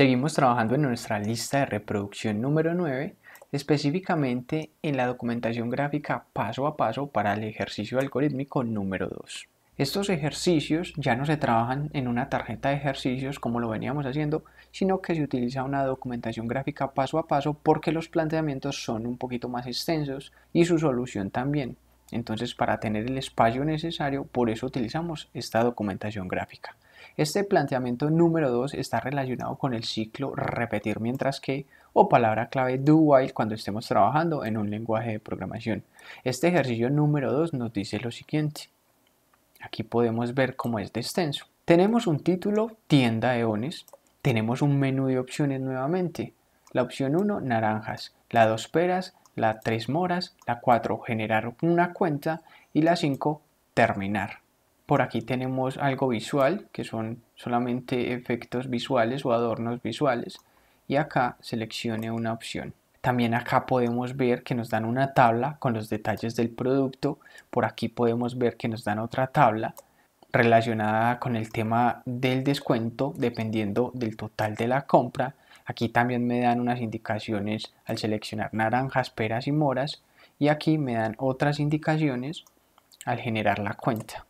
Seguimos trabajando en nuestra lista de reproducción número 9, específicamente en la documentación gráfica paso a paso para el ejercicio algorítmico número 2. Estos ejercicios ya no se trabajan en una tarjeta de ejercicios como lo veníamos haciendo, sino que se utiliza una documentación gráfica paso a paso porque los planteamientos son un poquito más extensos y su solución también. Entonces, para tener el espacio necesario, por eso utilizamos esta documentación gráfica. Este planteamiento número 2 está relacionado con el ciclo repetir mientras que o palabra clave do while cuando estemos trabajando en un lenguaje de programación. Este ejercicio número 2 nos dice lo siguiente. Aquí podemos ver cómo es de extenso. Tenemos un título, tienda de Ones. Tenemos un menú de opciones nuevamente. La opción 1, naranjas. La 2, peras. La 3, moras. La 4, generar una cuenta. Y la 5, terminar. Por aquí tenemos algo visual, que son solamente efectos visuales o adornos visuales. Y acá seleccione una opción. También acá podemos ver que nos dan una tabla con los detalles del producto. Por aquí podemos ver que nos dan otra tabla relacionada con el tema del descuento dependiendo del total de la compra. Aquí también me dan unas indicaciones al seleccionar naranjas, peras y moras. Y aquí me dan otras indicaciones al generar la cuenta.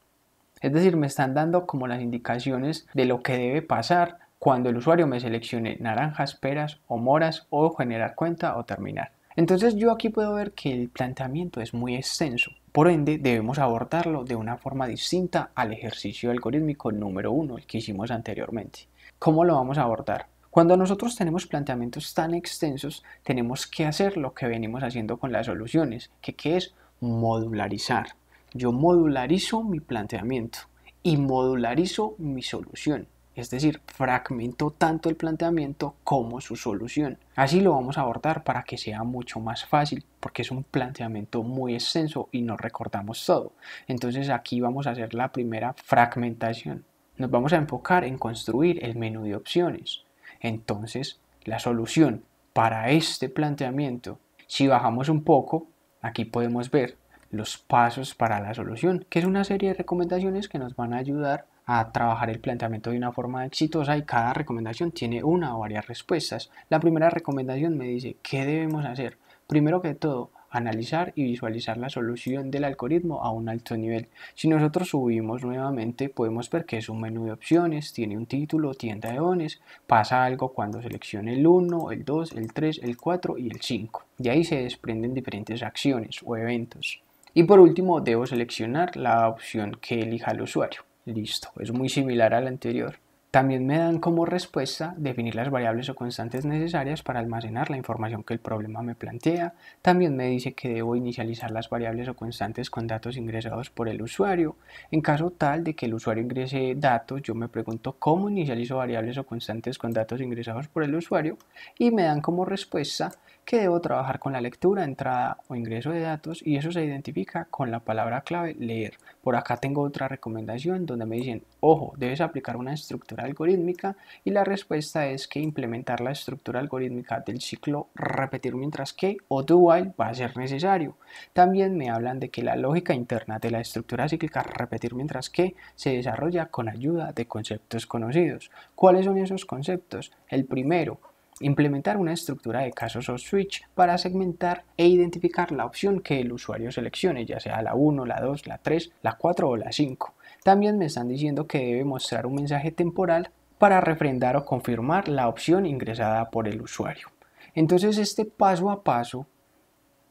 Es decir, me están dando como las indicaciones de lo que debe pasar cuando el usuario me seleccione naranjas, peras o moras o generar cuenta o terminar. Entonces yo aquí puedo ver que el planteamiento es muy extenso. Por ende, debemos abordarlo de una forma distinta al ejercicio algorítmico número 1, el que hicimos anteriormente. ¿Cómo lo vamos a abordar? Cuando nosotros tenemos planteamientos tan extensos, tenemos que hacer lo que venimos haciendo con las soluciones, que es modularizar. Yo modularizo mi planteamiento y modularizo mi solución. Es decir, fragmento tanto el planteamiento como su solución. Así lo vamos a abordar para que sea mucho más fácil, porque es un planteamiento muy extenso y no recordamos todo. Entonces aquí vamos a hacer la primera fragmentación. Nos vamos a enfocar en construir el menú de opciones. Entonces, la solución para este planteamiento, si bajamos un poco, aquí podemos ver los pasos para la solución, que es una serie de recomendaciones que nos van a ayudar a trabajar el planteamiento de una forma exitosa y cada recomendación tiene una o varias respuestas. La primera recomendación me dice qué debemos hacer. Primero que todo, analizar y visualizar la solución del algoritmo a un alto nivel. Si nosotros subimos nuevamente, podemos ver que es un menú de opciones, tiene un título, tienda de Ones, pasa algo cuando seleccione el 1, el 2, el 3, el 4 y el 5. De ahí se desprenden diferentes acciones o eventos. Y por último, debo seleccionar la opción que elija el usuario. Listo, es muy similar al anterior. También me dan como respuesta definir las variables o constantes necesarias para almacenar la información que el problema me plantea. También me dice que debo inicializar las variables o constantes con datos ingresados por el usuario. En caso tal de que el usuario ingrese datos, yo me pregunto cómo inicializo variables o constantes con datos ingresados por el usuario y me dan como respuesta que debo trabajar con la lectura, entrada o ingreso de datos y eso se identifica con la palabra clave leer. Por acá tengo otra recomendación donde me dicen, ojo, debes aplicar una estructura algorítmica y la respuesta es que implementar la estructura algorítmica del ciclo repetir mientras que o do while va a ser necesario. También me hablan de que la lógica interna de la estructura cíclica repetir mientras que se desarrolla con ayuda de conceptos conocidos. ¿Cuáles son esos conceptos? El primero, implementar una estructura de casos o switch para segmentar e identificar la opción que el usuario seleccione, ya sea la 1, la 2, la 3, la 4 o la 5. También me están diciendo que debe mostrar un mensaje temporal para refrendar o confirmar la opción ingresada por el usuario. Entonces este paso a paso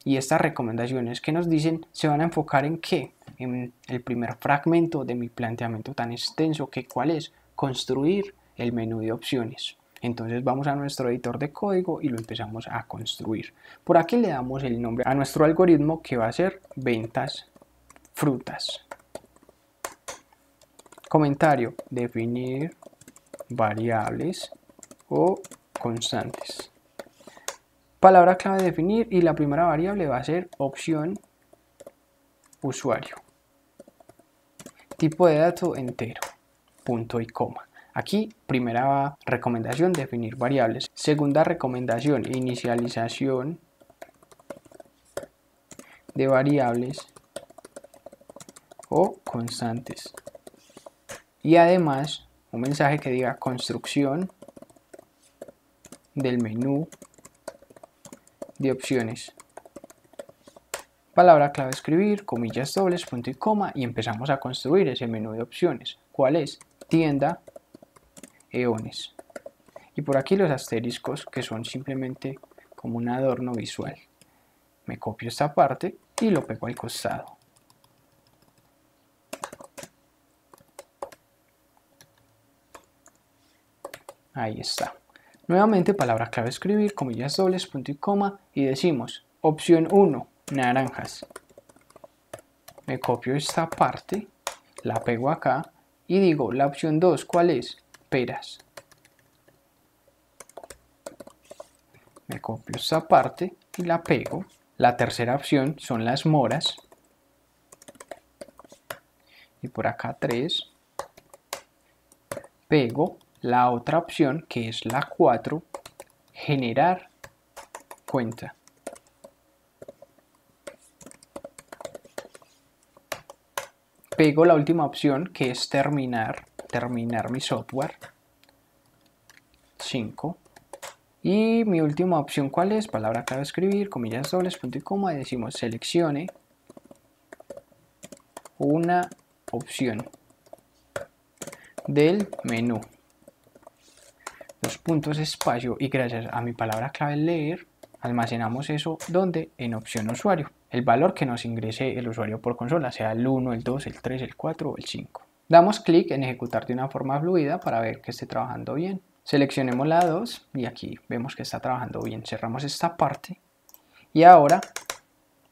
y estas recomendaciones que nos dicen se van a enfocar en qué, en el primer fragmento de mi planteamiento tan extenso que cuál es construir el menú de opciones. Entonces vamos a nuestro editor de código y lo empezamos a construir. Por aquí le damos el nombre a nuestro algoritmo que va a ser ventas frutas. Comentario, definir variables o constantes. Palabra clave definir y la primera variable va a ser opción usuario. Tipo de dato entero, punto y coma. Aquí, primera recomendación, definir variables. Segunda recomendación, inicialización de variables o constantes. Y además, un mensaje que diga construcción del menú de opciones. Palabra clave escribir, comillas dobles, punto y coma, y empezamos a construir ese menú de opciones. ¿Cuál es? Tienda, eones. Y por aquí los asteriscos, que son simplemente como un adorno visual. Me copio esta parte y lo pego al costado. Ahí está. Nuevamente palabra clave escribir, comillas dobles, punto y coma, y decimos opción 1, naranjas. Me copio esta parte, la pego acá y digo la opción 2, ¿cuál es? Peras. Me copio esta parte y la pego. La tercera opción son las moras. Y por acá 3. Pego la otra opción que es la 4, generar cuenta. Pego la última opción que es terminar mi software. 5. Y mi última opción, ¿cuál es? Palabra clave escribir, comillas dobles, punto y coma, y decimos seleccione una opción del menú. Los puntos espacio y gracias a mi palabra clave leer, almacenamos eso donde en opción usuario. El valor que nos ingrese el usuario por consola, sea el 1, el 2, el 3, el 4 o el 5. Damos clic en ejecutar de una forma fluida para ver que esté trabajando bien. Seleccionemos la 2 y aquí vemos que está trabajando bien. Cerramos esta parte y ahora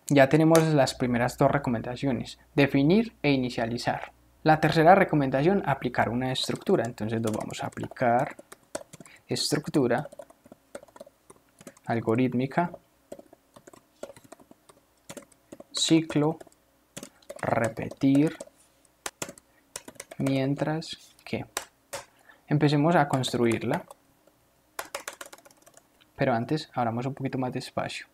ya tenemos las primeras dos recomendaciones, definir e inicializar. La tercera recomendación, aplicar una estructura. Entonces nos vamos a aplicar estructura algorítmica, ciclo, repetir, mientras que. Empecemos a construirla, pero antes abramos un poquito más despacio.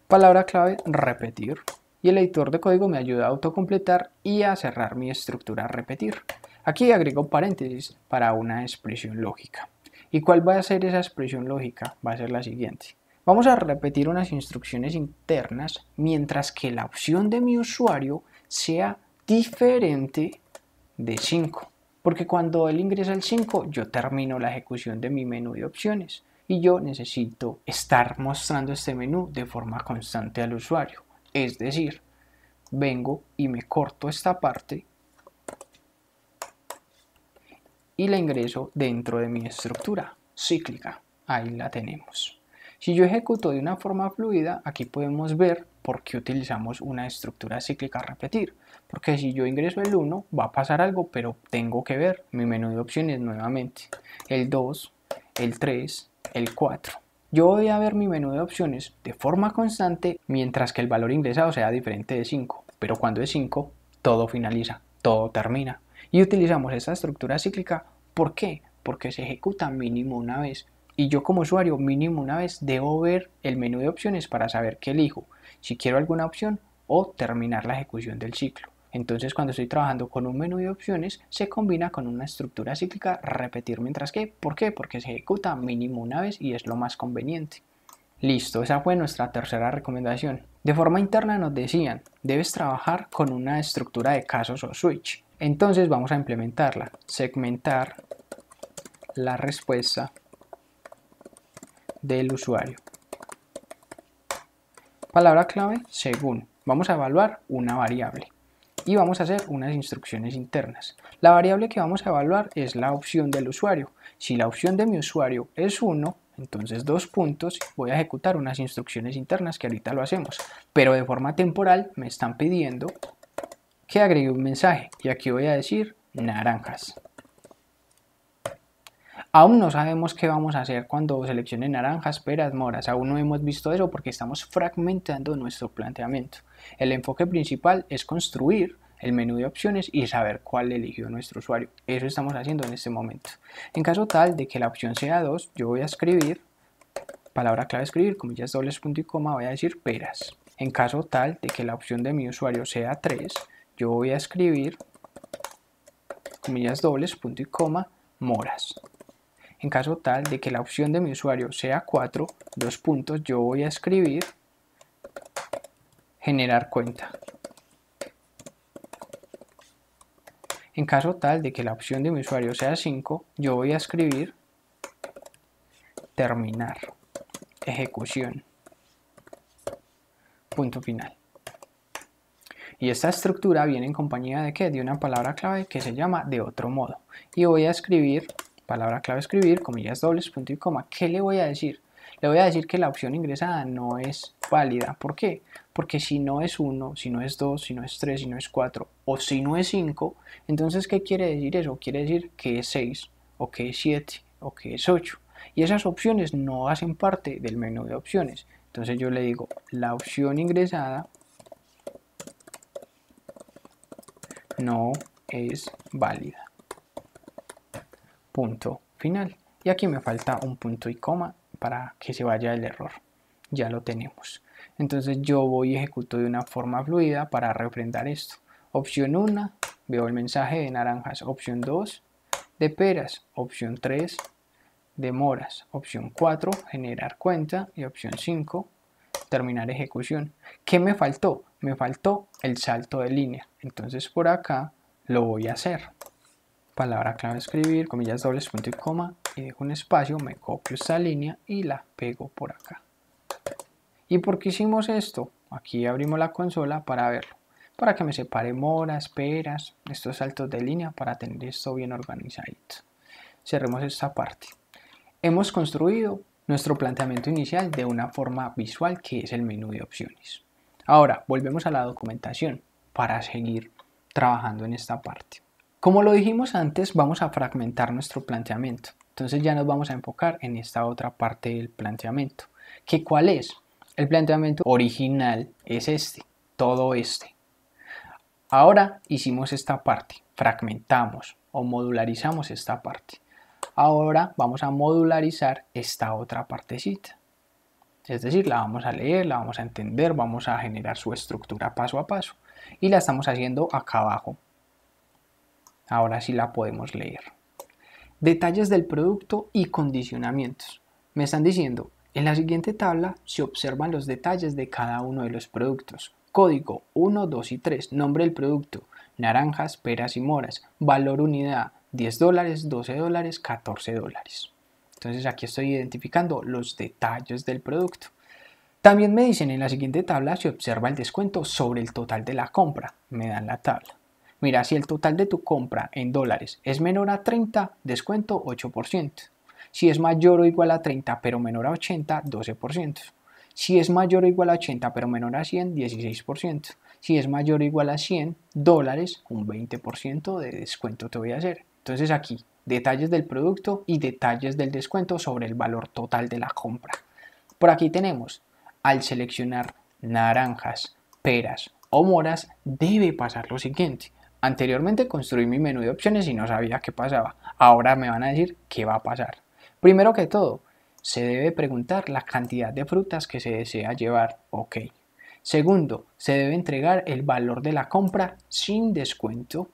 Palabra clave, repetir. Y el editor de código me ayuda a autocompletar y a cerrar mi estructura repetir. Aquí agrego paréntesis para una expresión lógica. ¿Y cuál va a ser esa expresión lógica? Va a ser la siguiente. Vamos a repetir unas instrucciones internas mientras que la opción de mi usuario sea diferente de 5. Porque cuando él ingresa el 5, yo termino la ejecución de mi menú de opciones. Y yo necesito estar mostrando este menú de forma constante al usuario. Es decir, vengo y me corto esta parte y la ingreso dentro de mi estructura cíclica. Ahí la tenemos. Si yo ejecuto de una forma fluida, aquí podemos ver por qué utilizamos una estructura cíclica a repetir. Porque si yo ingreso el 1, va a pasar algo, pero tengo que ver mi menú de opciones nuevamente. El 2, el 3, el 4. Yo voy a ver mi menú de opciones de forma constante mientras que el valor ingresado sea diferente de 5. Pero cuando es 5, todo finaliza, todo termina. Y utilizamos esta estructura cíclica, ¿por qué? Porque se ejecuta mínimo una vez. Y yo como usuario mínimo una vez debo ver el menú de opciones para saber qué elijo. Si quiero alguna opción o terminar la ejecución del ciclo. Entonces cuando estoy trabajando con un menú de opciones se combina con una estructura cíclica repetir mientras que. ¿Por qué? Porque se ejecuta mínimo una vez y es lo más conveniente. Listo, esa fue nuestra tercera recomendación. De forma interna nos decían, debes trabajar con una estructura de casos o switch. Entonces vamos a implementarla. Segmentar la respuesta del usuario. Palabra clave, según. Vamos a evaluar una variable y vamos a hacer unas instrucciones internas. La variable que vamos a evaluar es la opción del usuario. Si la opción de mi usuario es 1, entonces 2 puntos, voy a ejecutar unas instrucciones internas que ahorita lo hacemos. Pero de forma temporal me están pidiendo que agregue un mensaje y aquí voy a decir naranjas. Aún no sabemos qué vamos a hacer cuando seleccione naranjas, peras, moras. Aún no hemos visto eso porque estamos fragmentando nuestro planteamiento. El enfoque principal es construir el menú de opciones y saber cuál eligió nuestro usuario. Eso estamos haciendo en este momento. En caso tal de que la opción sea 2, yo voy a escribir, palabra clave escribir, comillas dobles, punto y coma, voy a decir peras. En caso tal de que la opción de mi usuario sea 3, yo voy a escribir, comillas dobles, punto y coma, moras. en caso tal de que la opción de mi usuario sea 4, dos puntos, yo voy a escribir generar cuenta. En caso tal de que la opción de mi usuario sea 5, yo voy a escribir terminar, ejecución, punto final. Y esta estructura viene en compañía de ¿qué? De una palabra clave que se llama de otro modo. Y voy a escribir, palabra clave escribir, comillas dobles, punto y coma. ¿Qué le voy a decir? Le voy a decir que la opción ingresada no es válida. ¿Por qué? Porque si no es 1, si no es 2, si no es 3, si no es 4 o si no es 5, entonces ¿qué quiere decir eso? Quiere decir que es 6 o que es 7 o que es 8. Y esas opciones no hacen parte del menú de opciones. Entonces yo le digo la opción ingresada no es válida. Punto final. Y aquí me falta un punto y coma para que se vaya el error. Ya lo tenemos. Entonces yo voy y ejecuto de una forma fluida para refrendar esto. Opción 1, veo el mensaje de naranjas. Opción 2, de peras. Opción 3, de moras. Opción 4, generar cuenta. Y opción 5, terminar ejecución. ¿Qué me faltó? Me faltó el salto de línea. Entonces por acá lo voy a hacer. Palabra clave escribir, comillas dobles, punto y coma, y dejo un espacio, me copio esta línea y la pego por acá. ¿Y por qué hicimos esto? Aquí abrimos la consola para verlo. Para que me separe moras, peras, estos saltos de línea para tener esto bien organizado. Cerremos esta parte. Hemos construido nuestro planteamiento inicial de una forma visual que es el menú de opciones. Ahora volvemos a la documentación para seguir trabajando en esta parte. Como lo dijimos antes, vamos a fragmentar nuestro planteamiento. Entonces ya nos vamos a enfocar en esta otra parte del planteamiento. ¿Qué cuál es? El planteamiento original es este, todo este. Ahora hicimos esta parte, fragmentamos o modularizamos esta parte. Ahora vamos a modularizar esta otra partecita. Es decir, la vamos a leer, la vamos a entender, vamos a generar su estructura paso a paso. Y la estamos haciendo acá abajo. Ahora sí la podemos leer. Detalles del producto y condicionamientos. Me están diciendo, en la siguiente tabla se observan los detalles de cada uno de los productos. Código 1, 2 y 3, nombre del producto, naranjas, peras y moras, valor unidad, $10, $12, $14. Entonces aquí estoy identificando los detalles del producto. También me dicen en la siguiente tabla se observa el descuento sobre el total de la compra. Me dan la tabla. Mira, si el total de tu compra en dólares es menor a 30, descuento 8%. Si es mayor o igual a 30 pero menor a 80, 12%. Si es mayor o igual a 80 pero menor a 100, 16%. Si es mayor o igual a $100, un 20% de descuento te voy a hacer. Entonces aquí, detalles del producto y detalles del descuento sobre el valor total de la compra. Por aquí tenemos, al seleccionar naranjas, peras o moras, debe pasar lo siguiente. Anteriormente construí mi menú de opciones y no sabía qué pasaba. Ahora me van a decir qué va a pasar. Primero que todo, se debe preguntar la cantidad de frutas que se desea llevar. Ok. Segundo, se debe entregar el valor de la compra sin descuento.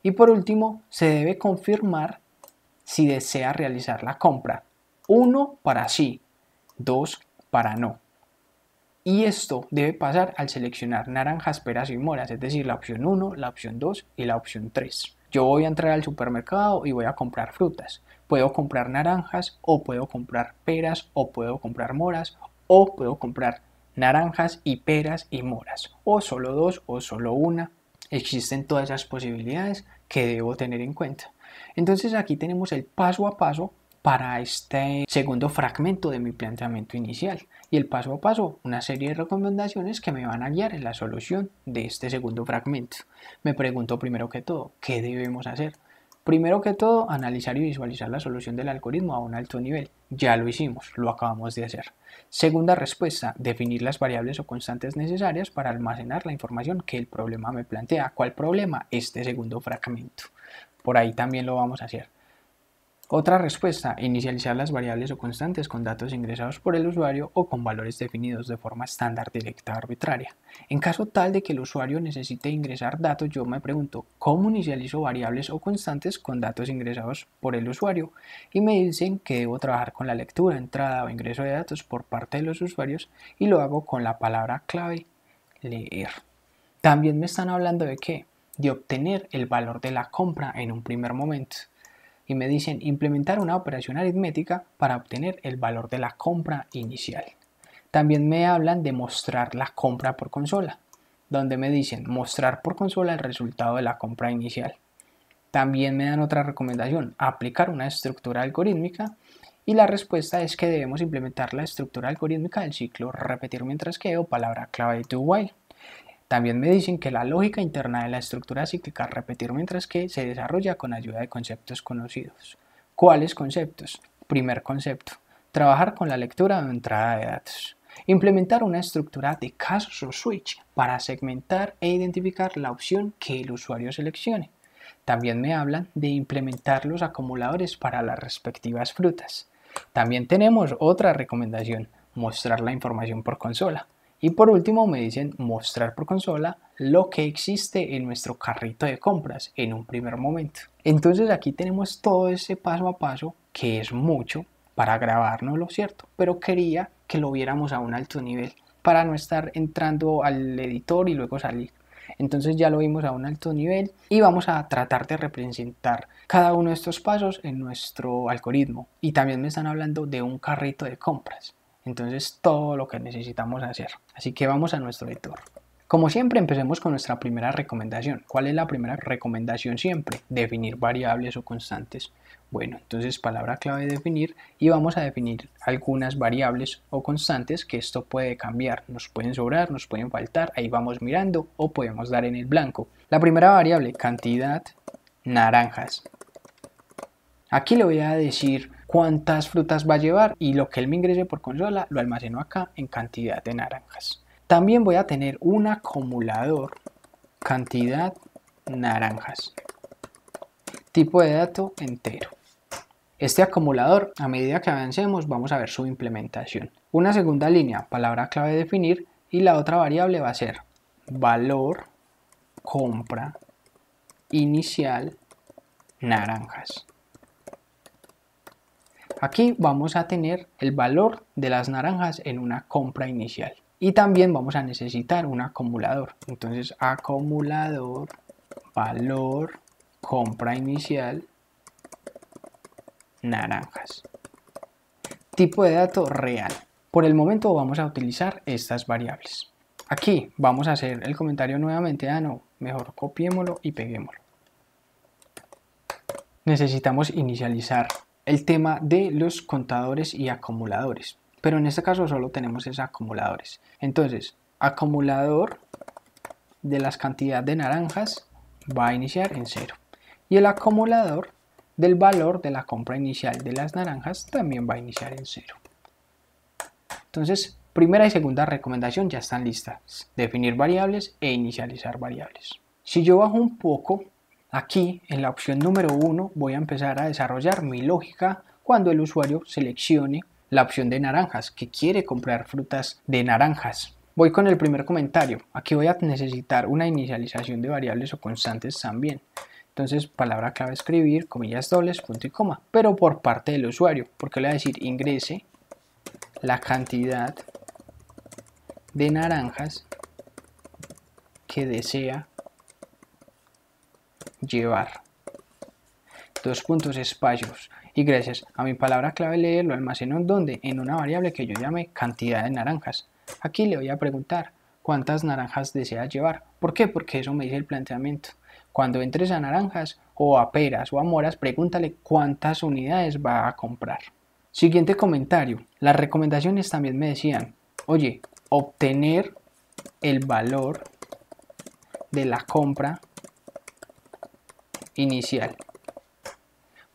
Y por último, se debe confirmar si desea realizar la compra. 1 para sí, 2 para no. Y esto debe pasar al seleccionar naranjas, peras y moras, es decir, la opción 1, la opción 2 y la opción 3. Yo voy a entrar al supermercado y voy a comprar frutas. Puedo comprar naranjas o puedo comprar peras o puedo comprar moras o puedo comprar naranjas y peras y moras. O solo dos o solo una. Existen todas esas posibilidades que debo tener en cuenta. Entonces aquí tenemos el paso a paso para este segundo fragmento de mi planteamiento inicial y el paso a paso, una serie de recomendaciones que me van a guiar en la solución de este segundo fragmento. Me pregunto primero que todo, ¿qué debemos hacer? Primero que todo, analizar y visualizar la solución del algoritmo a un alto nivel. Ya lo hicimos, lo acabamos de hacer. Segunda respuesta, definir las variables o constantes necesarias para almacenar la información que el problema me plantea. ¿Cuál problema? Este segundo fragmento. Por ahí también lo vamos a hacer. Otra respuesta, inicializar las variables o constantes con datos ingresados por el usuario o con valores definidos de forma estándar, directa o arbitraria. En caso tal de que el usuario necesite ingresar datos, yo me pregunto, ¿cómo inicializo variables o constantes con datos ingresados por el usuario? Y me dicen que debo trabajar con la lectura, entrada o ingreso de datos por parte de los usuarios y lo hago con la palabra clave leer. También me están hablando de ¿qué? De obtener el valor de la compra en un primer momento. Y me dicen implementar una operación aritmética para obtener el valor de la compra inicial. También me hablan de mostrar la compra por consola, donde me dicen mostrar por consola el resultado de la compra inicial. También me dan otra recomendación, aplicar una estructura algorítmica, y la respuesta es que debemos implementar la estructura algorítmica del ciclo repetir mientras que o palabra clave de do while. También me dicen que la lógica interna de la estructura cíclica repetir mientras que se desarrolla con ayuda de conceptos conocidos. ¿Cuáles conceptos? Primer concepto, trabajar con la lectura o entrada de datos. Implementar una estructura de casos o switch para segmentar e identificar la opción que el usuario seleccione. También me hablan de implementar los acumuladores para las respectivas frutas. También tenemos otra recomendación, mostrar la información por consola. Y por último me dicen mostrar por consola lo que existe en nuestro carrito de compras en un primer momento. Entonces aquí tenemos todo ese paso a paso que es mucho para grabárnoslo, ¿cierto? Pero quería que lo viéramos a un alto nivel para no estar entrando al editor y luego salir. Entonces ya lo vimos a un alto nivel y vamos a tratar de representar cada uno de estos pasos en nuestro algoritmo. Y también me están hablando de un carrito de compras. Entonces todo lo que necesitamos hacer. Así que vamos a nuestro editor. Como siempre, empecemos con nuestra primera recomendación. ¿Cuál es la primera recomendación siempre? Definir variables o constantes. Bueno, entonces palabra clave definir y vamos a definir algunas variables o constantes que esto puede cambiar. Nos pueden sobrar, nos pueden faltar, ahí vamos mirando o podemos dar en el blanco. La primera variable, cantidad naranjas. Aquí le voy a decir cuántas frutas va a llevar y lo que él me ingrese por consola lo almaceno acá en cantidad de naranjas. También voy a tener un acumulador, cantidad naranjas, tipo de dato entero. Este acumulador, a medida que avancemos, vamos a ver su implementación. Una segunda línea, palabra clave definir, y la otra variable va a ser valor compra inicial naranjas. Aquí vamos a tener el valor de las naranjas en una compra inicial. Y también vamos a necesitar un acumulador. Entonces, acumulador, valor, compra inicial, naranjas. Tipo de dato real. Por el momento vamos a utilizar estas variables. Aquí vamos a hacer el comentario nuevamente. No, mejor copiémoslo y peguémoslo. Necesitamos inicializar el tema de los contadores y acumuladores, pero en este caso solo tenemos esos acumuladores. Entonces, acumulador de las cantidades de naranjas va a iniciar en 0 y el acumulador del valor de la compra inicial de las naranjas también va a iniciar en 0. Entonces, primera y segunda recomendación ya están listas, definir variables e inicializar variables. Si yo bajo un poco, aquí en la opción número 1 voy a empezar a desarrollar mi lógica cuando el usuario seleccione la opción de naranjas, que quiere comprar frutas de naranjas. Voy con el primer comentario. Aquí voy a necesitar una inicialización de variables o constantes también. Entonces, palabra clave escribir, comillas dobles, punto y coma, pero por parte del usuario, porque le voy a decir ingrese la cantidad de naranjas que desea llevar. Dos puntos espacios. Y gracias a mi palabra clave leer lo almaceno en donde, en una variable que yo llame cantidad de naranjas. Aquí le voy a preguntar cuántas naranjas desea llevar. ¿Por qué? Porque eso me dice el planteamiento. Cuando entres a naranjas o a peras o a moras, pregúntale cuántas unidades va a comprar. Siguiente comentario. Las recomendaciones también me decían, oye, obtener el valor de la compra inicial.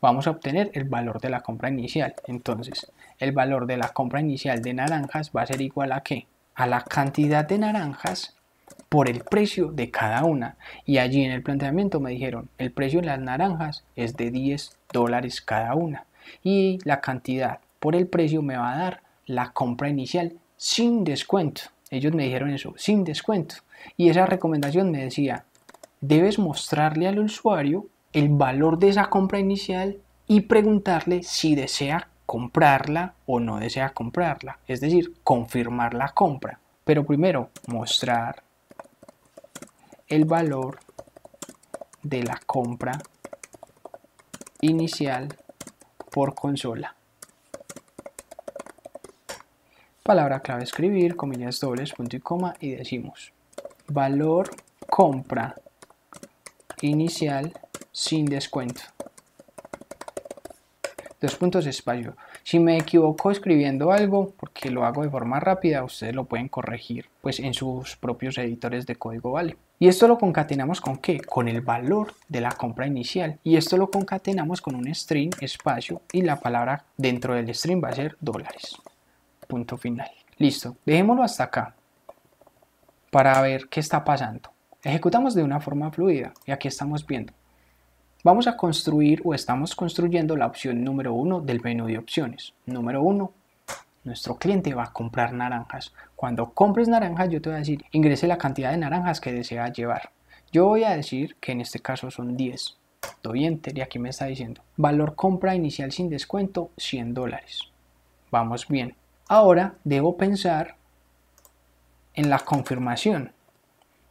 Vamos a obtener el valor de la compra inicial. Entonces, el valor de la compra inicial de naranjas va a ser igual a ¿qué? A la cantidad de naranjas por el precio de cada una. Y allí en el planteamiento me dijeron, el precio de las naranjas es de 10 $10 cada una. Y la cantidad por el precio me va a dar la compra inicial sin descuento. Ellos me dijeron eso, sin descuento. Y esa recomendación me decía, debes mostrarle al usuario el valor de esa compra inicial y preguntarle si desea comprarla o no desea comprarla. Es decir, confirmar la compra. Pero primero, mostrar el valor de la compra inicial por consola. Palabra clave escribir, comillas dobles, punto y coma y decimos valor compra inicial sin descuento. Dos puntos espacio. Si me equivoco escribiendo algo, porque lo hago de forma rápida, ustedes lo pueden corregir pues en sus propios editores de código, ¿vale? Y esto lo concatenamos ¿con qué? Con el valor de la compra inicial. Y esto lo concatenamos con un string, espacio, y la palabra dentro del string va a ser $. Punto final. Listo, dejémoslo hasta acá para ver qué está pasando. Ejecutamos de una forma fluida y aquí estamos viendo. Vamos a construir o estamos construyendo la opción número 1 del menú de opciones. Número 1, nuestro cliente va a comprar naranjas. Cuando compres naranjas yo te voy a decir, ingrese la cantidad de naranjas que desea llevar. Yo voy a decir que en este caso son 10. Doy enter y aquí me está diciendo, valor compra inicial sin descuento, $100. Vamos bien. Ahora debo pensar en la confirmación.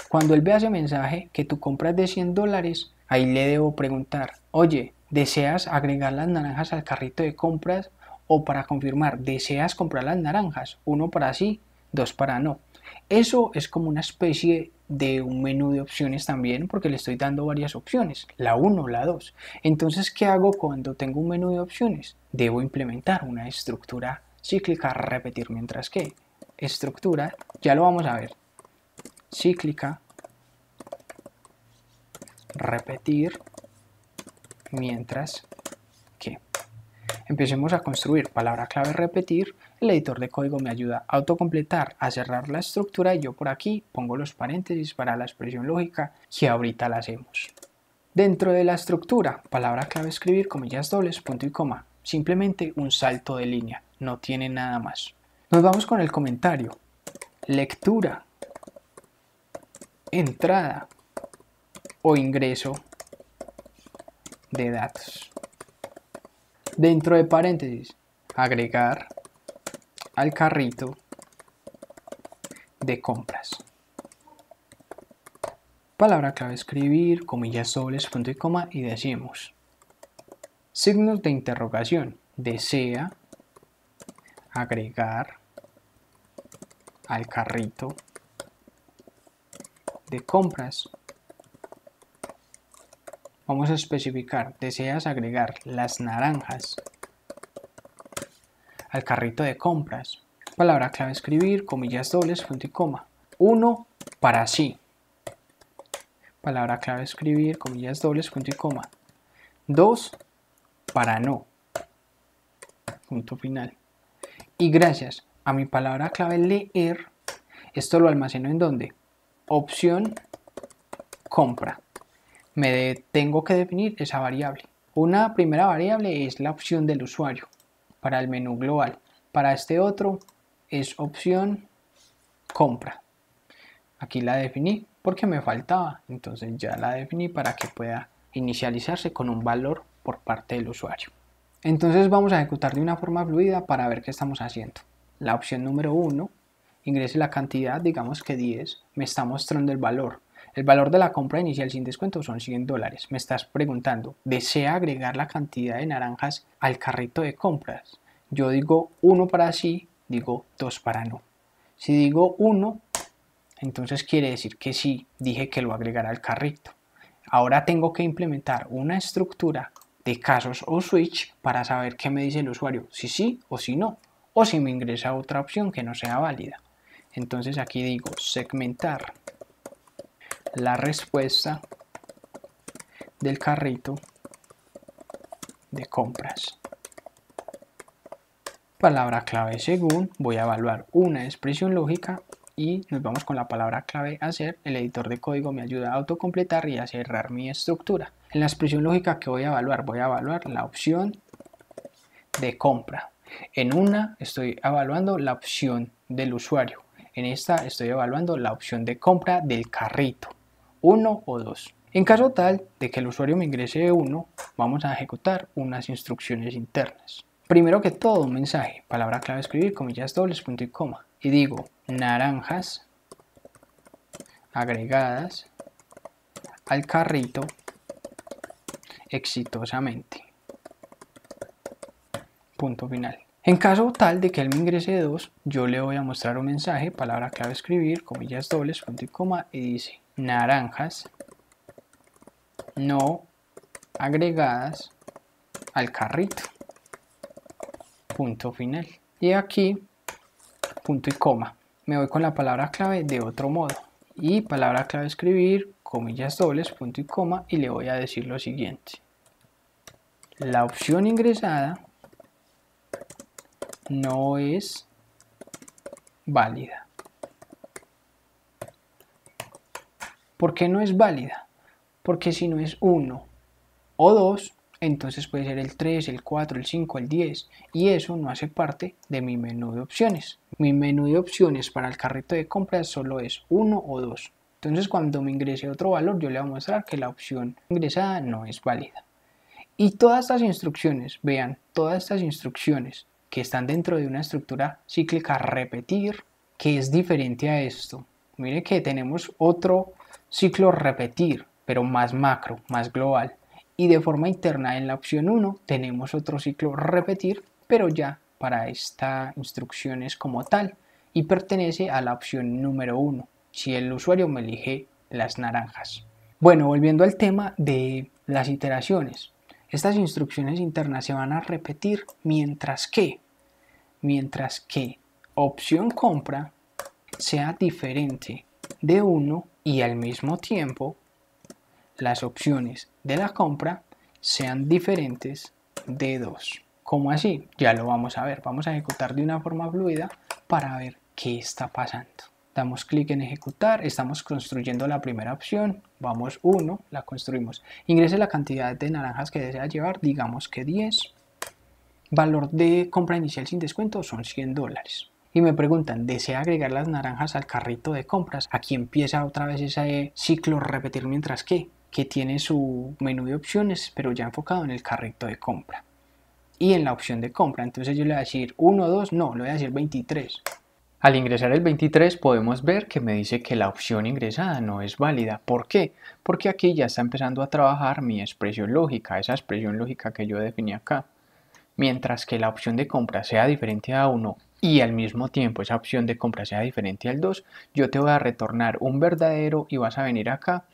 Cuando él vea ese mensaje que tu compra es de $100, ahí le debo preguntar, oye, ¿deseas agregar las naranjas al carrito de compras? O para confirmar, ¿deseas comprar las naranjas? 1 para sí, 2 para no. Eso es como una especie de un menú de opciones también, porque le estoy dando varias opciones, la 1, la 2. Entonces, ¿qué hago cuando tengo un menú de opciones? Debo implementar una estructura cíclica, repetir mientras que. Estructura, ya lo vamos a ver. Cíclica, repetir, mientras que. Empecemos a construir palabra clave repetir. El editor de código me ayuda a autocompletar, a cerrar la estructura y yo por aquí pongo los paréntesis para la expresión lógica que ahorita la hacemos. Dentro de la estructura, palabra clave escribir, comillas dobles, punto y coma. Simplemente un salto de línea, no tiene nada más. Nos vamos con el comentario. Lectura, entrada o ingreso de datos. Dentro de paréntesis, agregar al carrito de compras. Palabra clave escribir, comillas dobles, punto y coma y decimos signos de interrogación. Desea agregar al carrito de compras. Vamos a especificar, deseas agregar las naranjas al carrito de compras. Palabra clave escribir, comillas dobles, punto y coma. 1 para sí. Palabra clave escribir, comillas dobles, punto y coma. 2 para no. Punto final. Y gracias a mi palabra clave leer, esto lo almaceno en ¿dónde? Opción compra. Tengo que definir esa variable. Una primera variable es la opción del usuario para el menú global. Para este otro es opción compra. Aquí la definí porque me faltaba, entonces ya la definí para que pueda inicializarse con un valor por parte del usuario. Entonces vamos a ejecutar de una forma fluida para ver qué estamos haciendo. La opción número 1, ingrese la cantidad, digamos que 10, me está mostrando el valor. El valor de la compra inicial sin descuento son $100. Me estás preguntando, ¿desea agregar la cantidad de naranjas al carrito de compras? Yo digo 1 para sí, digo 2 para no. Si digo 1, entonces quiere decir que sí, dije que lo agregara al carrito. Ahora tengo que implementar una estructura de casos o switch para saber qué me dice el usuario, si sí o si no, o si me ingresa otra opción que no sea válida. Entonces aquí digo segmentar la respuesta del carrito de compras. Palabra clave según, voy a evaluar una expresión lógica y nos vamos con la palabra clave hacer. El editor de código me ayuda a autocompletar y a cerrar mi estructura. En la expresión lógica que voy a evaluar la opción de compra. En una estoy evaluando la opción del usuario. En esta estoy evaluando la opción de compra del carrito, 1 o 2. En caso tal de que el usuario me ingrese 1, vamos a ejecutar unas instrucciones internas. Primero que todo, un mensaje, palabra clave escribir, comillas dobles, punto y coma. Y digo, naranjas agregadas al carrito exitosamente. Punto final. En caso tal de que él me ingrese 2, yo le voy a mostrar un mensaje, palabra clave escribir, comillas dobles, punto y coma, y dice naranjas no agregadas al carrito. Punto final. Y aquí, punto y coma. Me voy con la palabra clave de otro modo. Y palabra clave escribir, comillas dobles, punto y coma, y le voy a decir lo siguiente. La opción ingresada no es válida. ¿Por qué no es válida? Porque si no es 1 o 2, entonces puede ser el 3, el 4, el 5, el 10, y eso no hace parte de mi menú de opciones. Mi menú de opciones para el carrito de compras solo es 1 o 2. Entonces cuando me ingrese otro valor, yo le voy a mostrar que la opción ingresada no es válida. Y todas estas instrucciones, vean, todas estas instrucciones que están dentro de una estructura cíclica repetir, que es diferente a esto. Mire que tenemos otro ciclo repetir, pero más macro, más global. Y de forma interna en la opción 1 tenemos otro ciclo repetir, pero ya para esta instrucción es como tal y pertenece a la opción número 1, si el usuario me elige las naranjas. Bueno, volviendo al tema de las iteraciones. Estas instrucciones internas se van a repetir mientras que opción compra sea diferente de 1 y al mismo tiempo las opciones de la compra sean diferentes de 2. ¿Cómo así? Ya lo vamos a ver. Vamos a ejecutar de una forma fluida para ver qué está pasando. Damos clic en ejecutar, estamos construyendo la primera opción, vamos 1, la construimos. Ingrese la cantidad de naranjas que desea llevar, digamos que 10. Valor de compra inicial sin descuento son $100. Y me preguntan, ¿desea agregar las naranjas al carrito de compras? Aquí empieza otra vez ese ciclo repetir mientras que tiene su menú de opciones, pero ya enfocado en el carrito de compra. Y en la opción de compra, entonces yo le voy a decir 1, 2, no, le voy a decir 23. Al ingresar el 23 podemos ver que me dice que la opción ingresada no es válida. ¿Por qué? Porque aquí ya está empezando a trabajar mi expresión lógica, esa expresión lógica que yo definí acá. Mientras que la opción de compra sea diferente a 1 y al mismo tiempo esa opción de compra sea diferente al 2, yo te voy a retornar un verdadero y vas a venir acá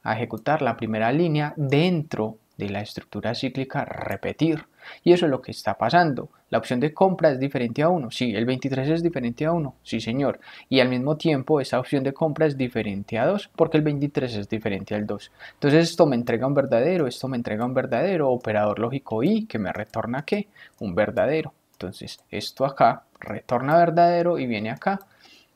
a ejecutar la primera línea dentro de la estructura cíclica repetir. Y eso es lo que está pasando. La opción de compra es diferente a 1. Sí, el 23 es diferente a 1. Sí, señor. Y al mismo tiempo esa opción de compra es diferente a 2 porque el 23 es diferente al 2. Entonces esto me entrega un verdadero, esto me entrega un verdadero, operador lógico y que me retorna ¿qué? Un verdadero. Entonces esto acá retorna verdadero y viene acá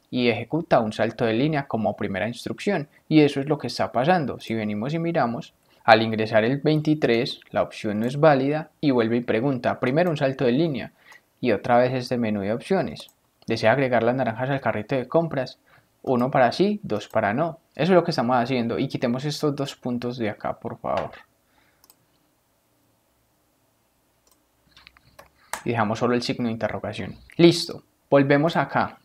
y ejecuta un salto de línea como primera instrucción. Y eso es lo que está pasando. Si venimos y miramos, al ingresar el 23, la opción no es válida y vuelve y pregunta, primero un salto de línea y otra vez este menú de opciones. ¿Desea agregar las naranjas al carrito de compras? 1 para sí, 2 para no. Eso es lo que estamos haciendo y quitemos estos dos puntos de acá, por favor. Y dejamos solo el signo de interrogación. Listo, volvemos acá.